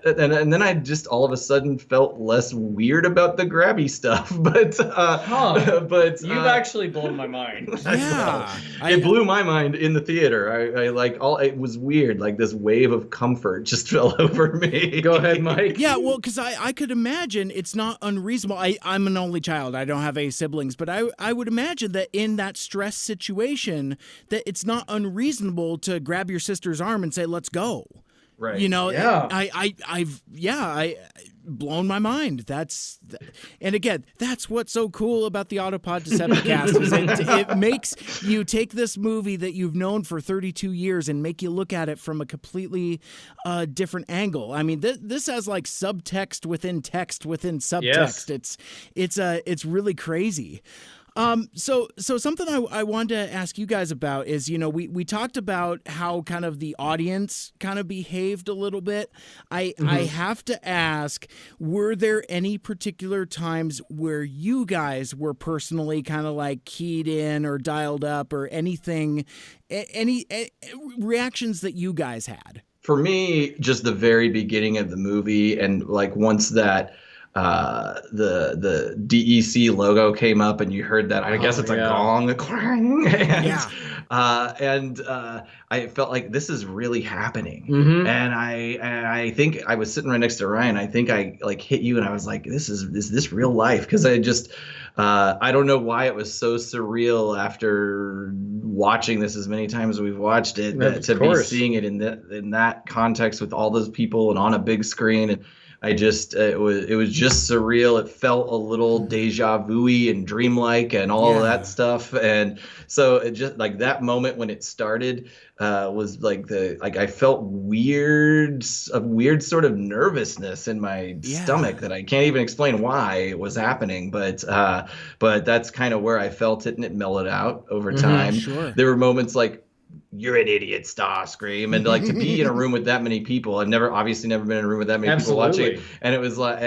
And then I just all of a sudden felt less weird about the grabby stuff, but you've actually blown my mind. It blew my mind in the theater. It was weird, like this wave of comfort just fell over me. Go ahead, Mike. Yeah, well, because I could imagine it's not unreasonable. I'm an only child. I don't have any siblings, but I would imagine that in that stress situation that it's not unreasonable to grab your sister's arm and say, "Let's go." Right. You know, I've blown my mind. And again, that's what's so cool about the Autopod Decepticast is it makes you take this movie that you've known for 32 years and make you look at it from a completely different angle. I mean, this has like subtext within text within subtext. Yes. It's really crazy. So something I wanted to ask you guys about is, we talked about how kind of the audience kind of behaved a little bit. I have to ask, were there any particular times where you guys were personally kind of like keyed in or dialed up or anything, any reactions that you guys had? For me, just the very beginning of the movie, and like once that the DEC logo came up and you heard that, I guess it's a gong, and I felt like this is really happening. And I think I was sitting right next to Ryan. I think I like hit you and I was like, is this real life? Because I just I don't know why it was so surreal after watching this as many times as we've watched it, to be seeing it in that context with all those people and on a big screen. And I just it was just surreal. It felt a little deja vu-y and dreamlike and all of that stuff. And so it just like that moment when it started was like I felt a weird sort of nervousness in my stomach that I can't even explain why it was happening. But that's kind of where I felt it, and it mellowed out over time. Sure. There were moments like, "You're an idiot, Starscream," and like to be in a room with that many people. I've obviously never been in a room with that many people watching it, and it was like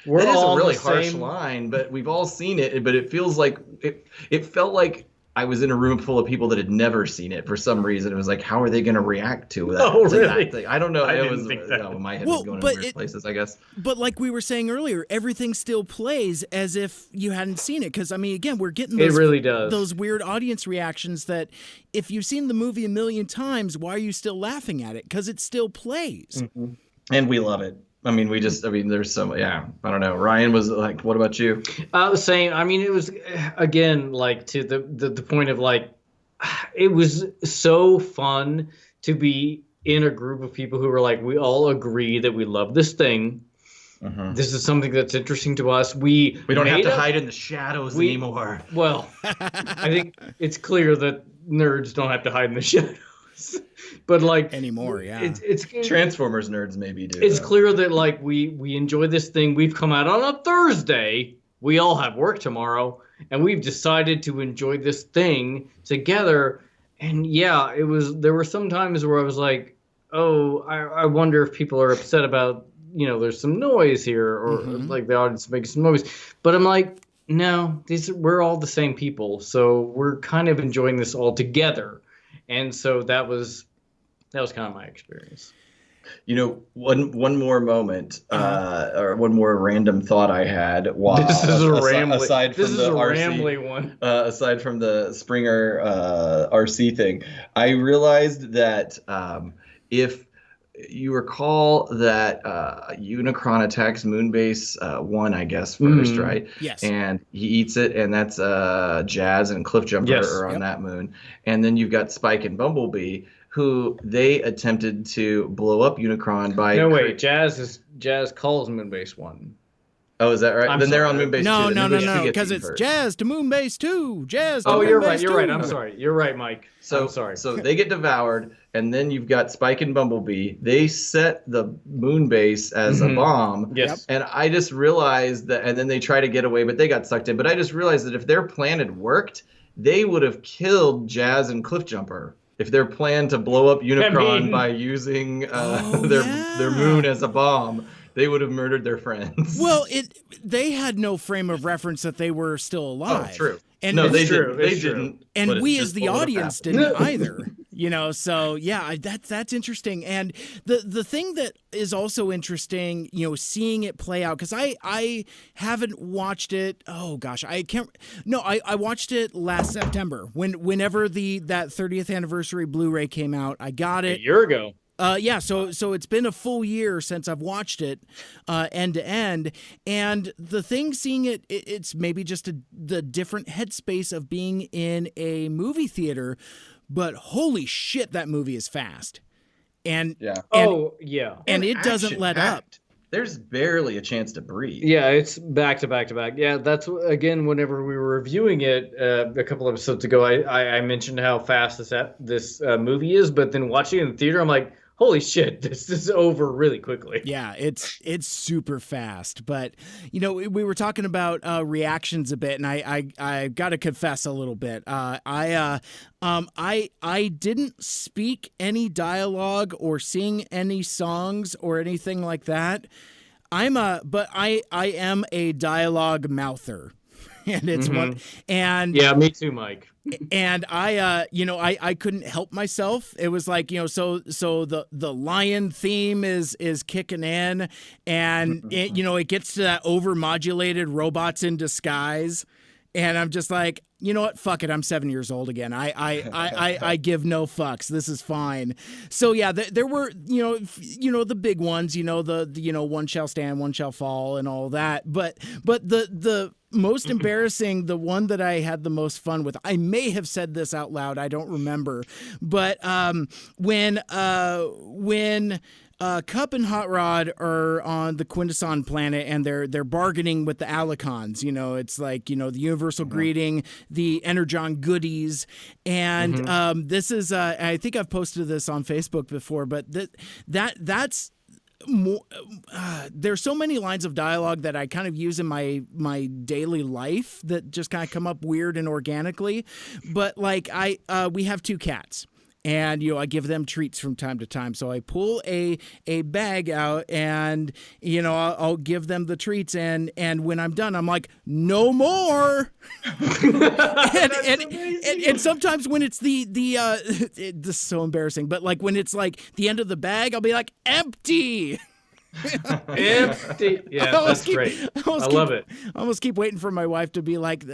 we're that is all a really the harsh same line, but we've all seen it. But it feels like it felt like I was in a room full of people that had never seen it for some reason. It was like, how are they going to react to that? Oh, really? That thing? I don't know. I didn't think that. My head was going in weird places, I guess. But like we were saying earlier, everything still plays as if you hadn't seen it. Because I mean, again, we're getting those, it really does. Those weird audience reactions that if you've seen the movie a million times, why are you still laughing at it? Because it still plays. And we love it. I mean, there's so, I don't know. Ryan was like, what about you? Same. I mean, it was, again, like to the point of like, it was so fun to be in a group of people who were like, we all agree that we love this thing. This is something that's interesting to us. We don't have to hide in the shadows anymore. Well, I think it's clear that nerds don't have to hide in the shadows. But like anymore, it's Transformers nerds maybe do. It's clear that like we enjoy this thing. We've come out on a Thursday. We all have work tomorrow, and we've decided to enjoy this thing together. And there were some times where I was like, oh, I wonder if people are upset about, there's some noise here, or like the audience makes some noise. But I'm like, no, we're all the same people, so we're kind of enjoying this all together. And so that was kind of my experience. One more moment, or one more random thought I had. This is a rambling. Aside from the RC, rambling one. Aside from the Springer RC thing, I realized that if you recall that Unicron attacks Moonbase 1, I guess, first, right? Yes. And he eats it, and that's Jazz and Cliffjumper are on that moon. And then you've got Spike and Bumblebee, who they attempted to blow up Unicron by... No, wait, Jazz calls Moonbase 1. Oh, is that right? They're on Moonbase 2. No, because it's Jazz to Moonbase 2. Jazz to Moonbase 2. Oh, you're right. I'm sorry. You're right, Mike. I'm sorry. So they get devoured, and then you've got Spike and Bumblebee. They set the Moonbase as a bomb. Yes. And I just realized that, and then they try to get away, but they got sucked in. But I just realized that if their plan had worked, they would have killed Jazz and Cliffjumper. If their plan to blow up Unicron by using their moon as a bomb, they would have murdered their friends. Well, they had no frame of reference that they were still alive. Oh, true. And no, they didn't. And we as the audience didn't either. So that's interesting. And the thing that is also interesting, seeing it play out, because I haven't watched it. Oh gosh, I can't. No, I watched it last September whenever that 30th anniversary Blu-ray came out. I got it a year ago. So it's been a full year since I've watched it end to end, and the thing, seeing it's maybe just the different headspace of being in a movie theater, but holy shit, that movie is fast, and and it doesn't let up. There's barely a chance to breathe. Yeah, it's back to back to back. Yeah, that's, again, whenever we were reviewing it a couple episodes ago, I mentioned how fast this movie is, but then watching it in the theater, I'm like, holy shit, this is over really quickly. Yeah, it's super fast. But we were talking about reactions a bit, and I got to confess a little bit. I didn't speak any dialogue or sing any songs or anything like that. But I am a dialogue mouther. And it's one, and yeah, me too, Mike. And I couldn't help myself. It was like, so the lion theme is kicking in, and it gets to that overmodulated robots in disguise. And I'm just like, you know what? Fuck it. I'm 7 years old again. I give no fucks. This is fine. So yeah, there were, the big ones, the one shall stand, one shall fall and all that. But the most embarrassing, the one that I had the most fun with, I may have said this out loud, I don't remember, but when Kup and Hot Rod are on the Quintesson planet and they're bargaining with the Alicons. It's like, the universal greeting, the Energon goodies. And this is, I think I've posted this on Facebook before, but that's more, there's so many lines of dialogue that I kind of use in my daily life that just kind of come up weird and organically. But like we have 2 cats. And, I give them treats from time to time. So I pull a bag out and, I'll give them the treats. And when I'm done, I'm like, no more. and sometimes when it's this is so embarrassing, but like when it's like the end of the bag, I'll be like, empty. Empty. Yeah, that's great. I love it. I almost keep waiting for my wife to be like,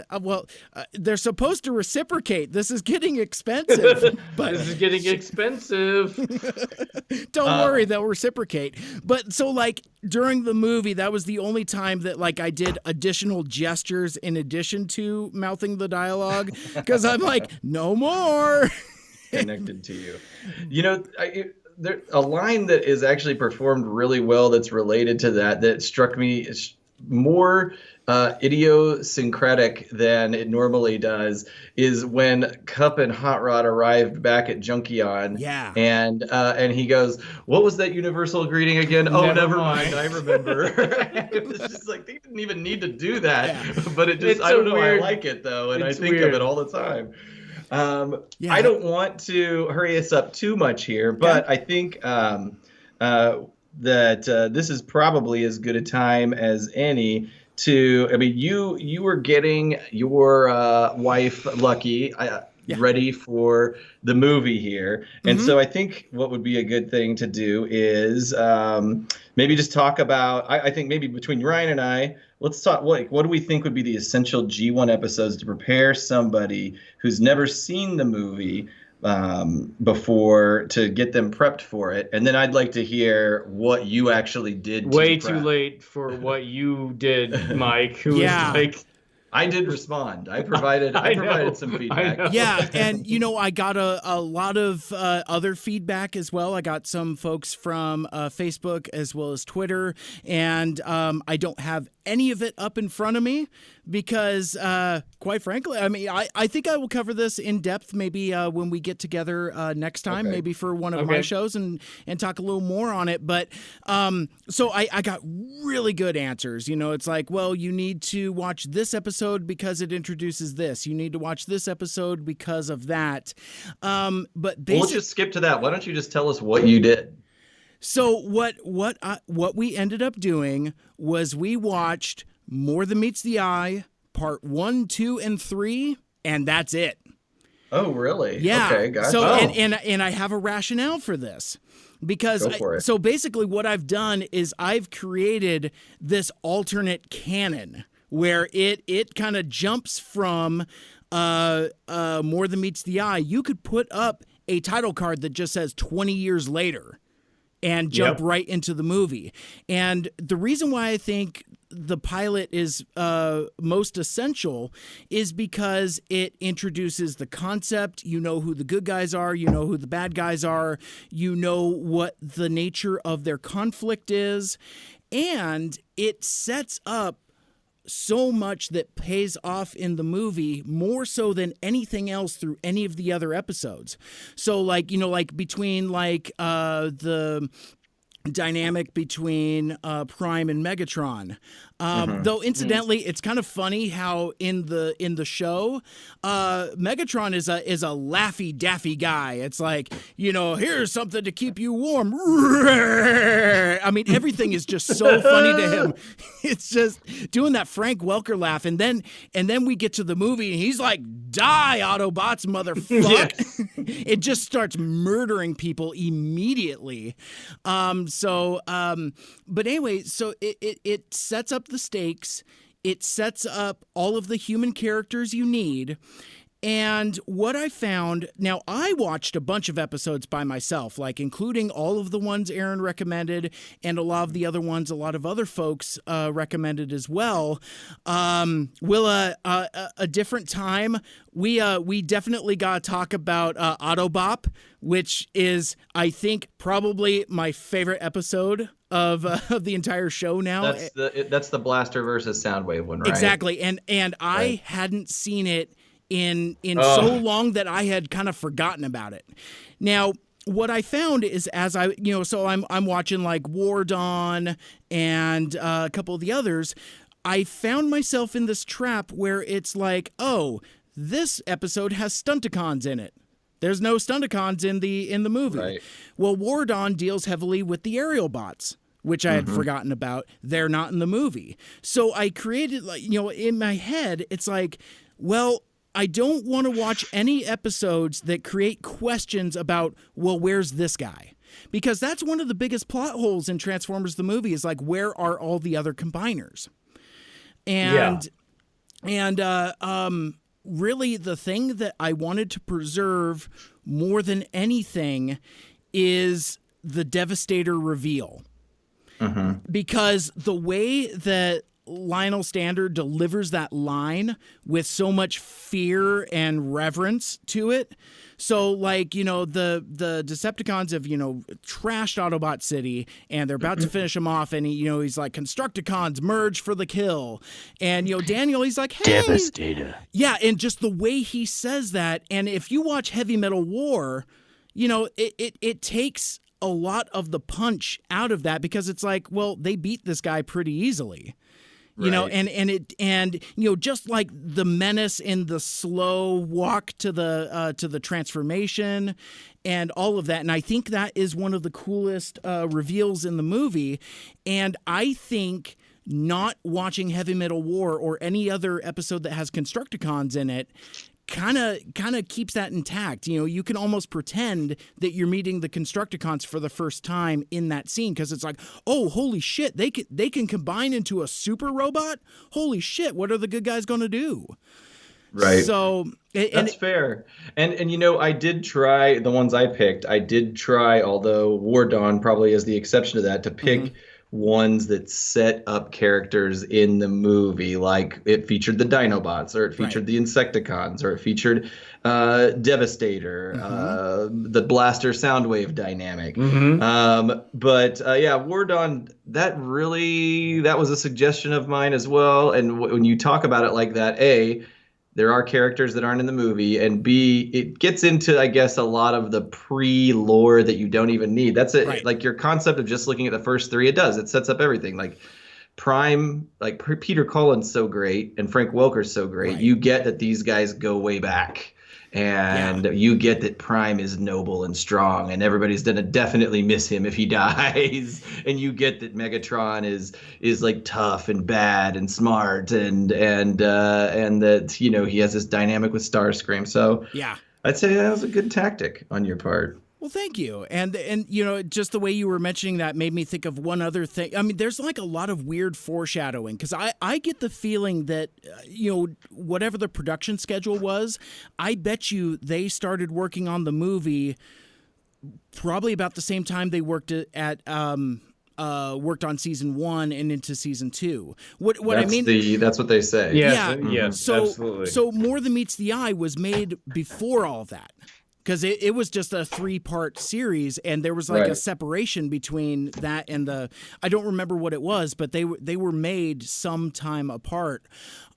they're supposed to reciprocate. This is getting expensive. But this is getting expensive. Don't worry, they'll reciprocate. But so like during the movie, that was the only time that like I did additional gestures in addition to mouthing the dialogue, because I'm like, no more. Connected to you. There, a line that is actually performed really well that's related to that struck me as more idiosyncratic than it normally does is when Kup and Hot Rod arrived back at Junkion. Yeah. And he goes, what was that universal greeting again? Oh, never mind. I remember. It was just like, they didn't even need to do that. Yeah. But it just, I don't know, weird. I like it though. And I think of it all the time. I don't want to hurry us up too much here, but I think that this is probably as good a time as any to. I mean, you were getting your wife Lucky ready for the movie here, and so I think what would be a good thing to do is maybe just talk about. I think maybe between Ryan and I. Let's talk. What do we think would be the essential G1 episodes to prepare somebody who's never seen the movie before to get them prepped for it? And then I'd like to hear what you actually did. Way too late for what you did, Mike. Who was like. I did respond. I provided some feedback. Yeah, and I got a lot of other feedback as well. I got some folks from Facebook as well as Twitter, and I don't have any of it up in front of me because, quite frankly, I mean, I think I will cover this in depth maybe when we get together next time, maybe for one of my shows and talk a little more on it. But so I got really good answers. It's like, well, you need to watch this episode because it introduces this. You need to watch this episode because of that. But let's just skip to that. Why don't you just tell us what you did? So what we ended up doing was we watched More Than Meets the Eye, part 1, 2, and 3, and that's it. Oh, really? Yeah. Okay, gotcha. So and I have a rationale for this. Because so basically what I've done is I've created this alternate canon where it kind of jumps from More Than Meets the Eye. You could put up a title card that just says 20 years later and jump right into the movie. And the reason why I think the pilot is most essential is because it introduces the concept. You know who the good guys are. You know who the bad guys are. You know what the nature of their conflict is. And it sets up so much that pays off in the movie, more so than anything else through any of the other episodes. So like, like between like the dynamic between Prime and Megatron. Though incidentally, it's kind of funny how in the show, Megatron is a Laffy Daffy guy. It's like, here's something to keep you warm. I mean, everything is just so funny to him. It's just doing that Frank Welker laugh, and then we get to the movie, and he's like, "Die, Autobots, motherfucker!" It just starts murdering people immediately. But anyway, so it sets up the stakes. It sets up all of the human characters you need. And what I found, now I watched a bunch of episodes by myself, like including all of the ones Aaron recommended and a lot of the other ones a lot of other folks recommended as well. Willa, a different time, we definitely got to talk about Autobop, which is, I think, probably my favorite episode of the entire show now. That's the Blaster versus Soundwave one, right? Exactly, and I hadn't seen it in so long that I had kind of forgotten about it. Now, what I found is as I, so I'm watching like War Dawn and a couple of the others, I found myself in this trap where it's like, oh, this episode has Stunticons in it. There's no Stunticons in the movie. Right. Well, War Dawn deals heavily with the aerial bots, which I had forgotten about. They're not in the movie. So I created, like, in my head, it's like, well, I don't want to watch any episodes that create questions about, well, where's this guy? Because that's one of the biggest plot holes in Transformers the movie is like, where are all the other combiners? And really the thing that I wanted to preserve more than anything is the Devastator reveal. Because the way that Lionel Stander delivers that line with so much fear and reverence to it. So, like, the Decepticons have, trashed Autobot City, and they're about to finish him off, and he's like, Constructicons merge for the kill. And, Daniel, he's like, hey. Devastator. Yeah, and just the way he says that, and if you watch Heavy Metal War, it takes a lot of the punch out of that, because it's like, well, they beat this guy pretty easily. And just like the menace and the slow walk to the transformation and all of that. And I think that is one of the coolest reveals in the movie. And I think not watching Heavy Metal War or any other episode that has Constructicons in it kind of keeps that intact. You can almost pretend that you're meeting the Constructicons for the first time in that scene, because it's like, oh, holy shit, they can combine into a super robot. Holy shit, what are the good guys going to do? Right. So that's fair. And I did try the ones I picked. I did try, although War Dawn probably is the exception to that, to pick ones that set up characters in the movie, like it featured the Dinobots, or it featured the Insecticons, or it featured Devastator, the Blaster Soundwave dynamic. But War Dawn, that was a suggestion of mine as well. And when you talk about it like that, A, there are characters that aren't in the movie, and B, it gets into, I guess, a lot of the pre-lore that you don't even need. That's it. Right. Like your concept of just looking at the first three, it sets up everything. Like Prime, like Peter Cullen's so great, and Frank Welker's so great. Right. You get that these guys go way back. And you get that Prime is noble and strong, and everybody's gonna definitely miss him if he dies. And you get that Megatron is like tough and bad and smart, and that he has this dynamic with Starscream. So I'd say that was a good tactic on your part. Well, thank you. And just the way you were mentioning that made me think of one other thing. I mean, there's like a lot of weird foreshadowing, because I get the feeling that, whatever the production schedule was, I bet you they started working on the movie probably about the same time they worked worked on season 1 and into season 2. That's what they say. Yes, so absolutely. So More Than Meets the Eye was made before all of that. because it was just a 3-part series, and there was like a separation between that and I don't remember what it was, but they were made some time apart.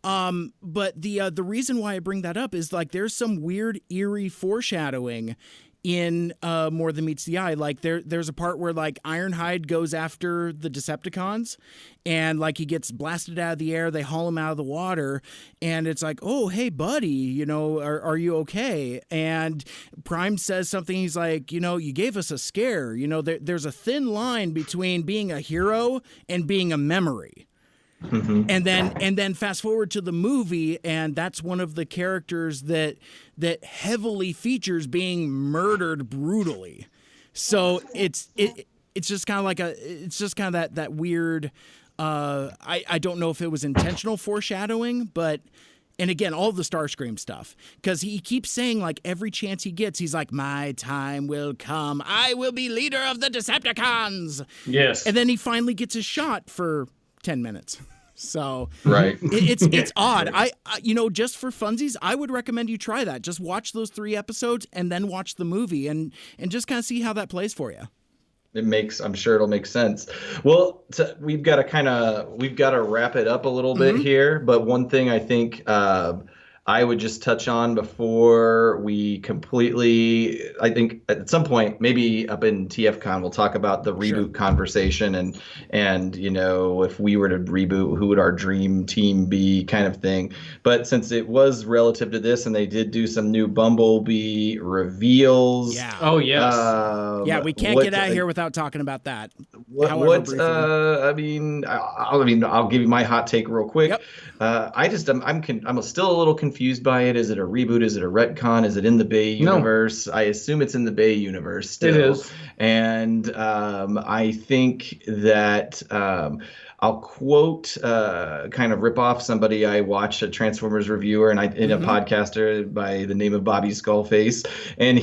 But the reason why I bring that up is like there's some weird eerie foreshadowing in More Than Meets the Eye. Like there's a part where like Ironhide goes after the Decepticons, and like he gets blasted out of the air, they haul him out of the water, and it's like, oh, hey buddy, you know, are you okay? And Prime says something, he's like, you know, you gave us a scare, you know, there's a thin line between being a hero and being a memory. Mm-hmm. And then fast forward to the movie, and that's one of the characters that heavily features being murdered brutally. So it's just kind of like that weird. I don't know if it was intentional foreshadowing, but. And again, all the Starscream stuff, because he keeps saying, like, every chance he gets, he's like, my time will come. I will be leader of the Decepticons. Yes. And then he finally gets a shot for 10 minutes. So it's odd. I you know, just for funsies, I would recommend you try that. Just watch those 3 episodes and then watch the movie and just kind of see how that plays for you. I'm sure it'll make sense. Well, we've got to wrap it up a little bit here. But one thing I think I would just touch on before we completely, I think at some point, maybe up in TFCon, we'll talk about the reboot conversation and, you know, if we were to reboot, who would our dream team be kind of thing. But since it was relative to this and they did do some new Bumblebee reveals. Yeah. Oh, yes. Yeah, we can't get out of here without talking about that. I mean, I'll give you my hot take real quick. Yep. I'm still a little confused by it. Is it a reboot? Is it a retcon? Is it in the Bay universe? No. I assume it's in the Bay universe still. It is. And I think that I'll quote, kind of rip off somebody I watched, a Transformers reviewer and a podcaster by the name of Bobby Skullface. And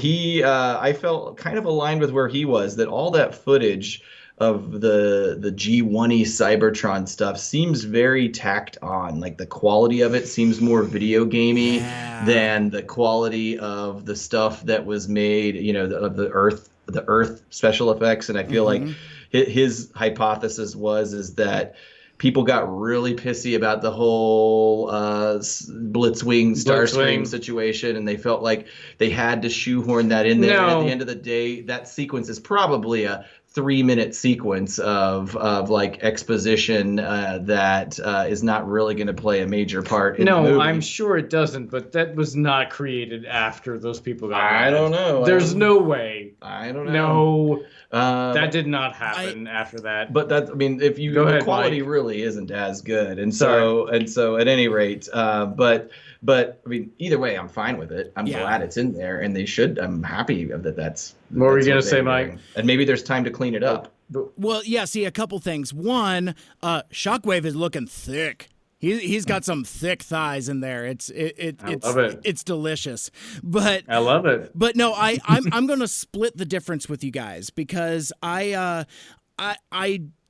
I felt kind of aligned with where he was, that all that footage of the G1-y Cybertron stuff seems very tacked on. Like the quality of it seems more video gamey than the quality of the stuff that was made, you know, of the Earth special effects. And I feel like his hypothesis is that people got really pissy about the whole Blitzwing Starscream situation, and they felt like they had to shoehorn that in there. And at the end of the day, that sequence is probably a 3-minute sequence of like exposition that is not really going to play a major part in the movie. I'm sure it doesn't, but that was not created after those people got I don't know. There's no way. I don't know. No. That did not happen after that. But that, I mean, if you, the quality really isn't as good. And so at any rate, but I mean, either way, I'm fine with it. I'm glad it's in there, and I'm happy that that's. What were you going to say, Mike? And maybe there's time to clean it up. Well, yeah, see, a couple things. One, Shockwave is looking thick. He's got some thick thighs in there. It's delicious. But I love it. But no, I'm going to split the difference with you guys, because I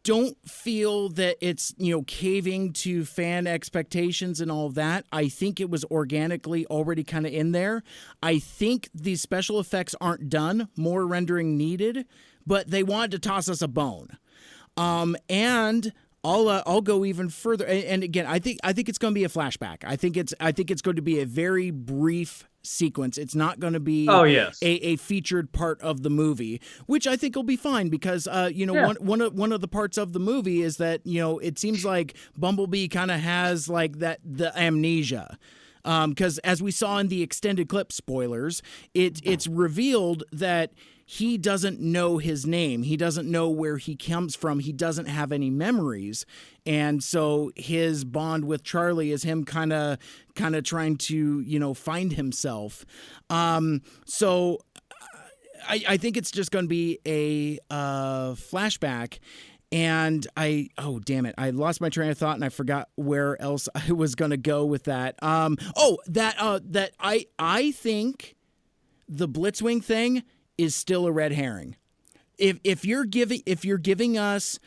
don't feel that it's, you know, caving to fan expectations and all of that. I think it was organically already kind of in there. I think the special effects aren't done, more rendering needed, but they wanted to toss us a bone. And I'll go even further. And again, I think it's going to be a flashback. I think it's going to be a very brief sequence. It's not going to be a featured part of the movie, which I think will be fine, because one of the parts of the movie is that, you know, it seems like Bumblebee kind of has like the amnesia. Because as we saw in the extended clip, spoilers, it's revealed that he doesn't know his name. He doesn't know where he comes from. He doesn't have any memories. And so his bond with Charlie is him kind of trying to, you know, find himself. So I think it's just going to be a flashback. And oh, damn it. I lost my train of thought and I forgot where else I was going to go with that. That I think the Blitzwing thing is still a red herring. If you're giving us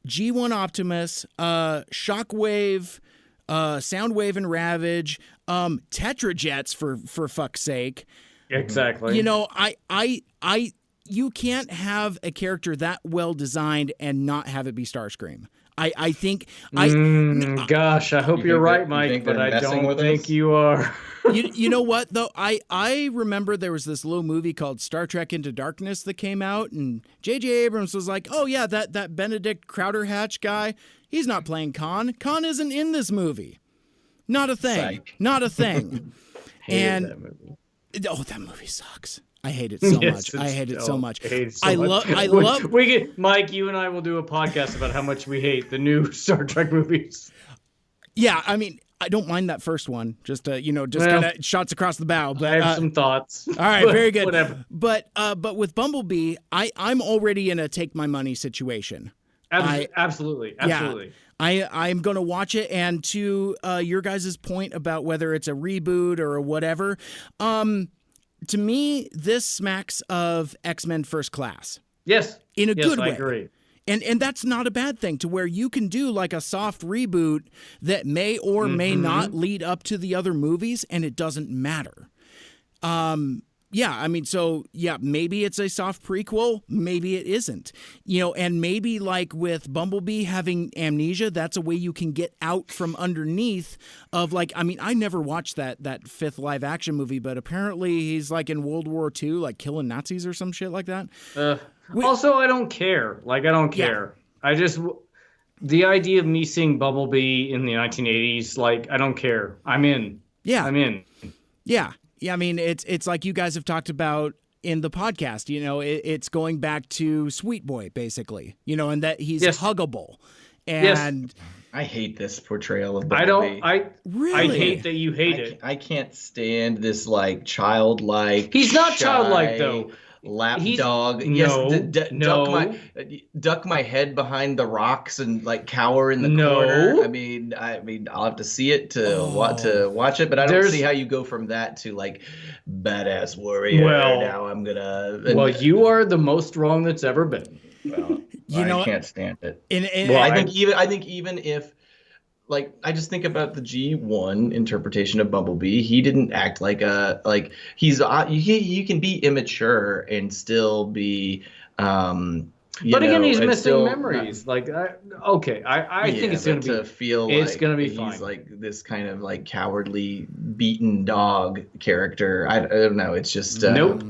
G1 Optimus, Shockwave, Soundwave and Ravage, Tetrajets for fuck's sake, Exactly. You know, you can't have a character that well designed and not have it be Starscream. I think gosh, I hope you're right, Mike, but I don't think you are. you know what though? I remember there was this little movie called Star Trek Into Darkness that came out, and J.J. Abrams was like, "Oh yeah, that Benedict Crowderhatch guy, he's not playing Khan. Khan isn't in this movie. Not a thing. Psych. Not a thing." And that movie. that movie sucks. I hate it so much. I hate it so much. I love. Mike, you and I will do a podcast about how much we hate the new Star Trek movies. Yeah, I mean, I don't mind that first one. Just kind of shots across the bow. But I have some thoughts. All right, very good. Whatever. But with Bumblebee, I'm already in a take my money situation. Absolutely. Yeah, I'm going to watch it, and to your guys' point about whether it's a reboot or whatever, to me, this smacks of X-Men First Class. Yes. In a good way. I agree. And that's not a bad thing, to where you can do like a soft reboot that may or may not lead up to the other movies, and it doesn't matter. Yeah, I mean, so yeah, maybe it's a soft prequel, maybe it isn't. You know, and maybe like with Bumblebee having amnesia, that's a way you can get out from underneath of like, I mean, I never watched that fifth live action movie, but apparently he's like in World War II, like killing Nazis or some shit like that. Also, I don't care. Like, I don't care. Yeah. The idea of me seeing Bumblebee in the 1980s, like, I don't care. I'm in. Yeah. I'm in. Yeah. Yeah, I mean, it's like you guys have talked about in the podcast, you know, it's going back to Sweet Boy, basically, you know, and that he's huggable. And I hate this portrayal of Bumblebee. I hate that you hate it. I can't stand this, like, childlike. He's not childlike, though. Lapdog. Duck my head behind the rocks and like cower in the corner. I mean, I'll have to see it to watch it, but I don't see how you go from that to like badass warrior. Well, now I'm gonna. You are the most wrong that's ever been. Well, I can't stand it. I think even if. Like, I just think about the G1 interpretation of Bumblebee. He didn't act like he can be immature and still be, but again, he's missing memories. I think it's gonna feel it's gonna be fine. He's like this kind of like cowardly, beaten dog character. I don't know. It's just nope.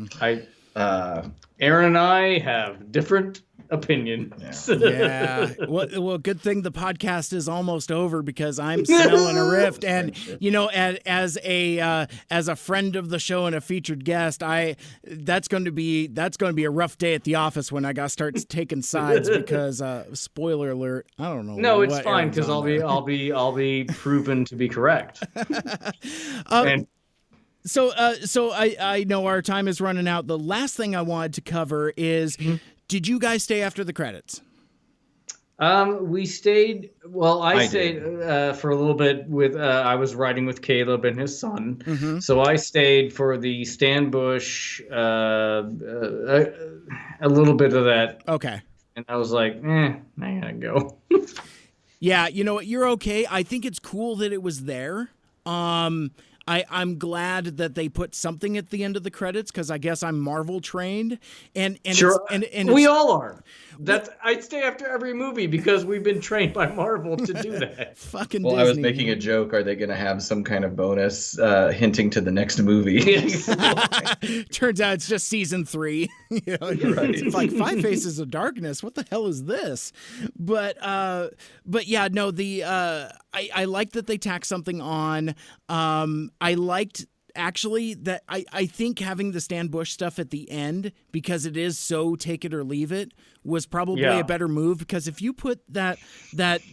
Aaron and I have different opinions. Yeah. Well, good thing the podcast is almost over because I'm smelling a rift, and you know, as a friend of the show and a featured guest, that's going to be a rough day at the office when I got to start taking sides because spoiler alert, I don't know. No, it's fine because I'll be proven to be correct. So I know our time is running out. The last thing I wanted to cover is. Did you guys stay after the credits? We stayed. Well, I stayed for a little bit with. I was riding with Caleb and his son, so I stayed for the Stan Bush. A little bit of that. Okay. And I was like, I gotta go. Yeah, you know what? You're okay. I think it's cool that it was there. I'm glad that they put something at the end of the credits because I guess I'm Marvel trained, and sure, and we all are. I'd stay after every movie because we've been trained by Marvel to do that. Fucking Disney. I was making a joke. Are they going to have some kind of bonus hinting to the next movie? Turns out it's just season 3. You know, it's like 5 Faces of Darkness. What the hell is this? But yeah, no. I like that they tacked something on. I liked. Actually, that I think having the Stan Bush stuff at the end, because it is so take it or leave it, was probably a better move. Because if you put that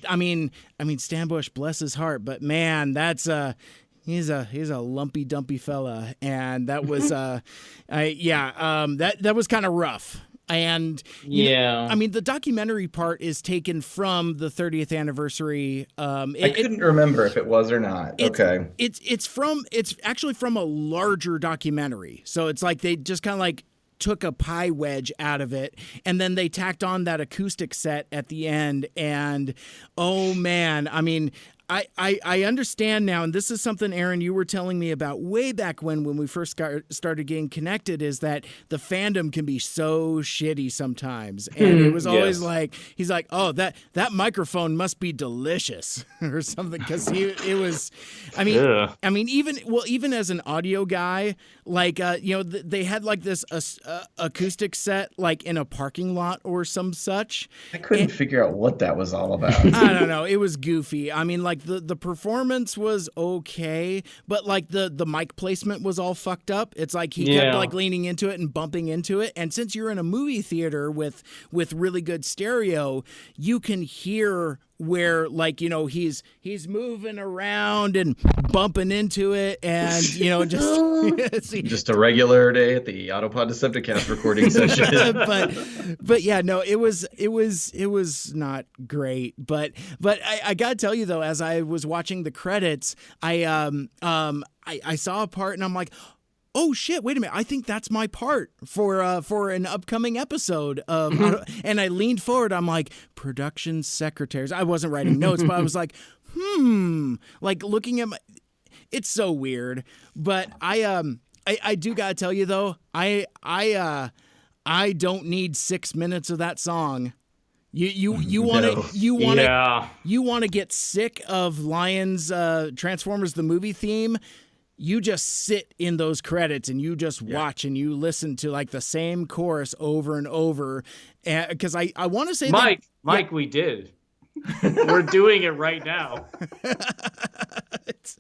I mean Stan Bush, bless his heart, but man, that's he's a lumpy dumpy fella, and that was that was kind of rough. And I mean, the documentary part is taken from the 30th anniversary. I couldn't remember if it was or not. It's actually from a larger documentary. So it's like they just kind of like took a pie wedge out of it, and then they tacked on that acoustic set at the end. And oh man, I mean, I understand now, and this is something, Aaron, you were telling me about way back when we first started getting connected, is that the fandom can be so shitty sometimes. And it was always like, he's like, oh, that microphone must be delicious or something, because it was, I mean, even as an audio guy, like, they had like this acoustic set like in a parking lot or some such. I couldn't figure out what that was all about. I don't know. It was goofy. I mean, like the performance was okay, but like the mic placement was all fucked up. It's like he kept like leaning into it and bumping into it. And since you're in a movie theater with really good stereo, you can hear where, like, he's moving around and bumping into it, and just a regular day at the Autopod Decepticast recording session. but yeah, no, it was not great. But I gotta tell you though, as I was watching the credits, I saw a part and I'm like, oh shit, wait a minute, I think that's my part for an upcoming episode of and I leaned forward, I'm like, production secretaries. I wasn't writing notes, but I was like, like looking at it's so weird. But I do gotta tell you though, I don't need 6 minutes of that song. You want to get sick of Lions Transformers the movie theme. You just sit in those credits and you just watch and you listen to like the same chorus over and over. Because I want to say Mike, we did. We're doing it right now. It's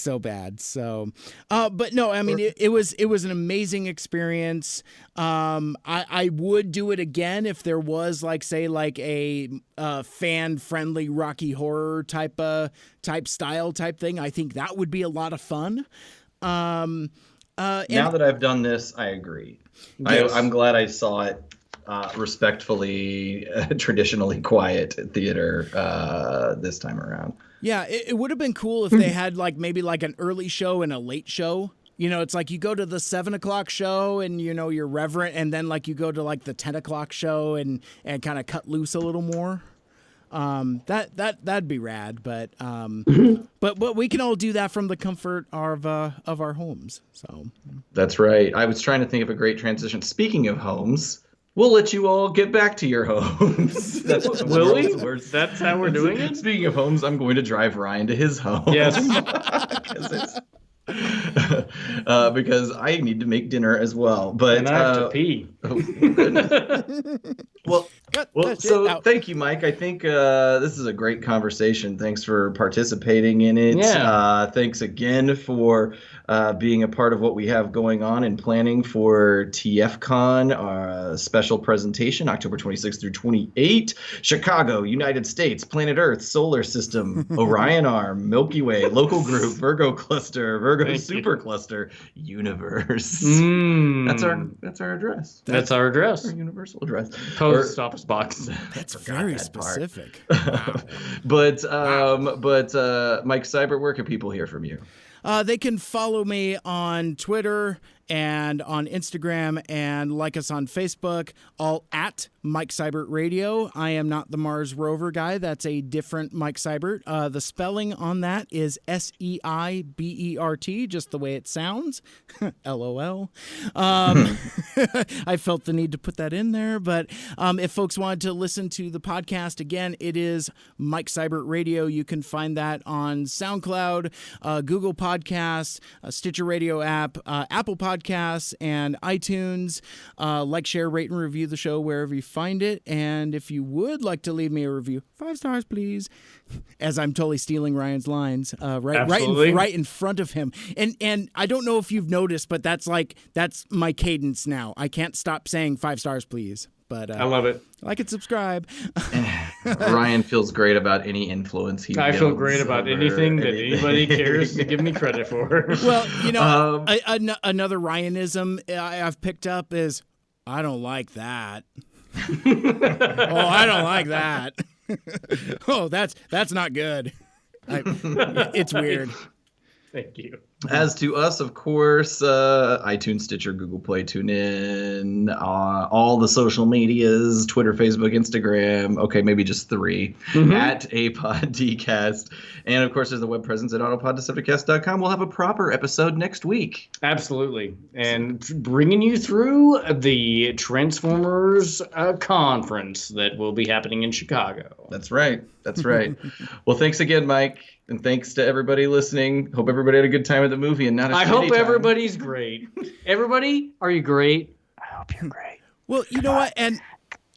so bad. So, but no, I mean, it was an amazing experience. I would do it again if there was like, say, like a fan friendly Rocky Horror type style thing. I think that would be a lot of fun. Now that I've done this, I agree. Yes. I'm glad I saw it. Respectfully, traditionally quiet theater this time around. Yeah, it would have been cool if they had like maybe like an early show and a late show. It's like you go to the 7:00 show and you're reverent, and then like you go to like the 10:00 show and kind of cut loose a little more. That'd be rad, but but we can all do that from the comfort of our homes. So that's right. I was trying to think of a great transition. Speaking of homes, we'll let you all get back to your homes. Will we? That's how we're doing it? Speaking of homes, I'm going to drive Ryan to his home. Yes. Because I need to make dinner as well. But and I have to pee. Oh, goodness. Well, so thank you, Mike. I think this is a great conversation. Thanks for participating in it. Yeah. Thanks again for being a part of what we have going on and planning for TFCon, our special presentation, October 26th through 28. Chicago, United States, Planet Earth, Solar System, Orion Arm, Milky Way, Local Group, Virgo Cluster, Virgo Supercluster, Universe. That's our address. That's our address. Our universal address. Post office box. That's very specific. But Mike Seibert, where can people hear from you? They can follow me on Twitter and on Instagram and like us on Facebook, all at Mike Seibert Radio. I am not the Mars Rover guy. That's a different Mike Seibert. The spelling on that is Seibert, just the way it sounds. LOL. I felt the need to put that in there. But if folks wanted to listen to the podcast, again, it is Mike Seibert Radio. You can find that on SoundCloud, Google Podcasts, Stitcher Radio app, Apple Podcasts, and iTunes. Like, share, rate, and review the show wherever you find it. And if you would like to leave me a review, 5 stars, please. As I'm totally stealing Ryan's lines, right in front of him. And I don't know if you've noticed, but that's my cadence now. I can't stop saying 5 stars, please. But I love it. Like and subscribe. Ryan feels great about any influence he I feel great about anything that anybody cares to give me credit for. Well, another Ryanism I've picked up is, I don't like that. I don't like that. Oh, that's not good. It's weird. Thank you. As to us, of course, iTunes, Stitcher, Google Play, TuneIn, all the social medias, Twitter, Facebook, Instagram. Okay, maybe just 3 at APODcast. And of course, there's the web presence at autopoddecepticast.com. We'll have a proper episode next week. Absolutely. And bringing you through the Transformers conference that will be happening in Chicago. That's right. That's right. Well, thanks again, Mike. And thanks to everybody listening. Hope everybody had a good time at the movie and not a shitty I hope time. everybody's great. Everybody, are you great? I hope you're great. Well, you know what? And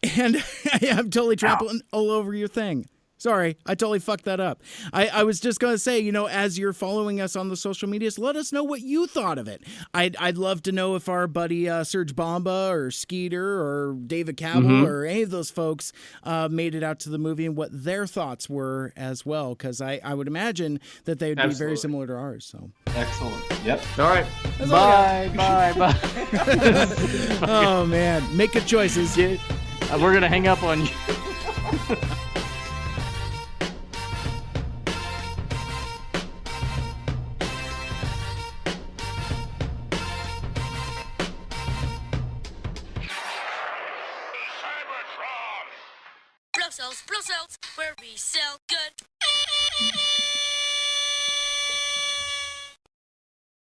I'm totally trampling all over your thing. Sorry, I totally fucked that up. I was just going to say, as you're following us on the social medias, let us know what you thought of it. I'd love to know if our buddy Serge Bomba or Skeeter or David Cavill or any of those folks made it out to the movie and what their thoughts were as well, because I would imagine that they would be very similar to ours. So excellent. Yep. All right. Bye. Oh, man. Make good choices. We're going to hang up on you. Blow cells, where we sell good.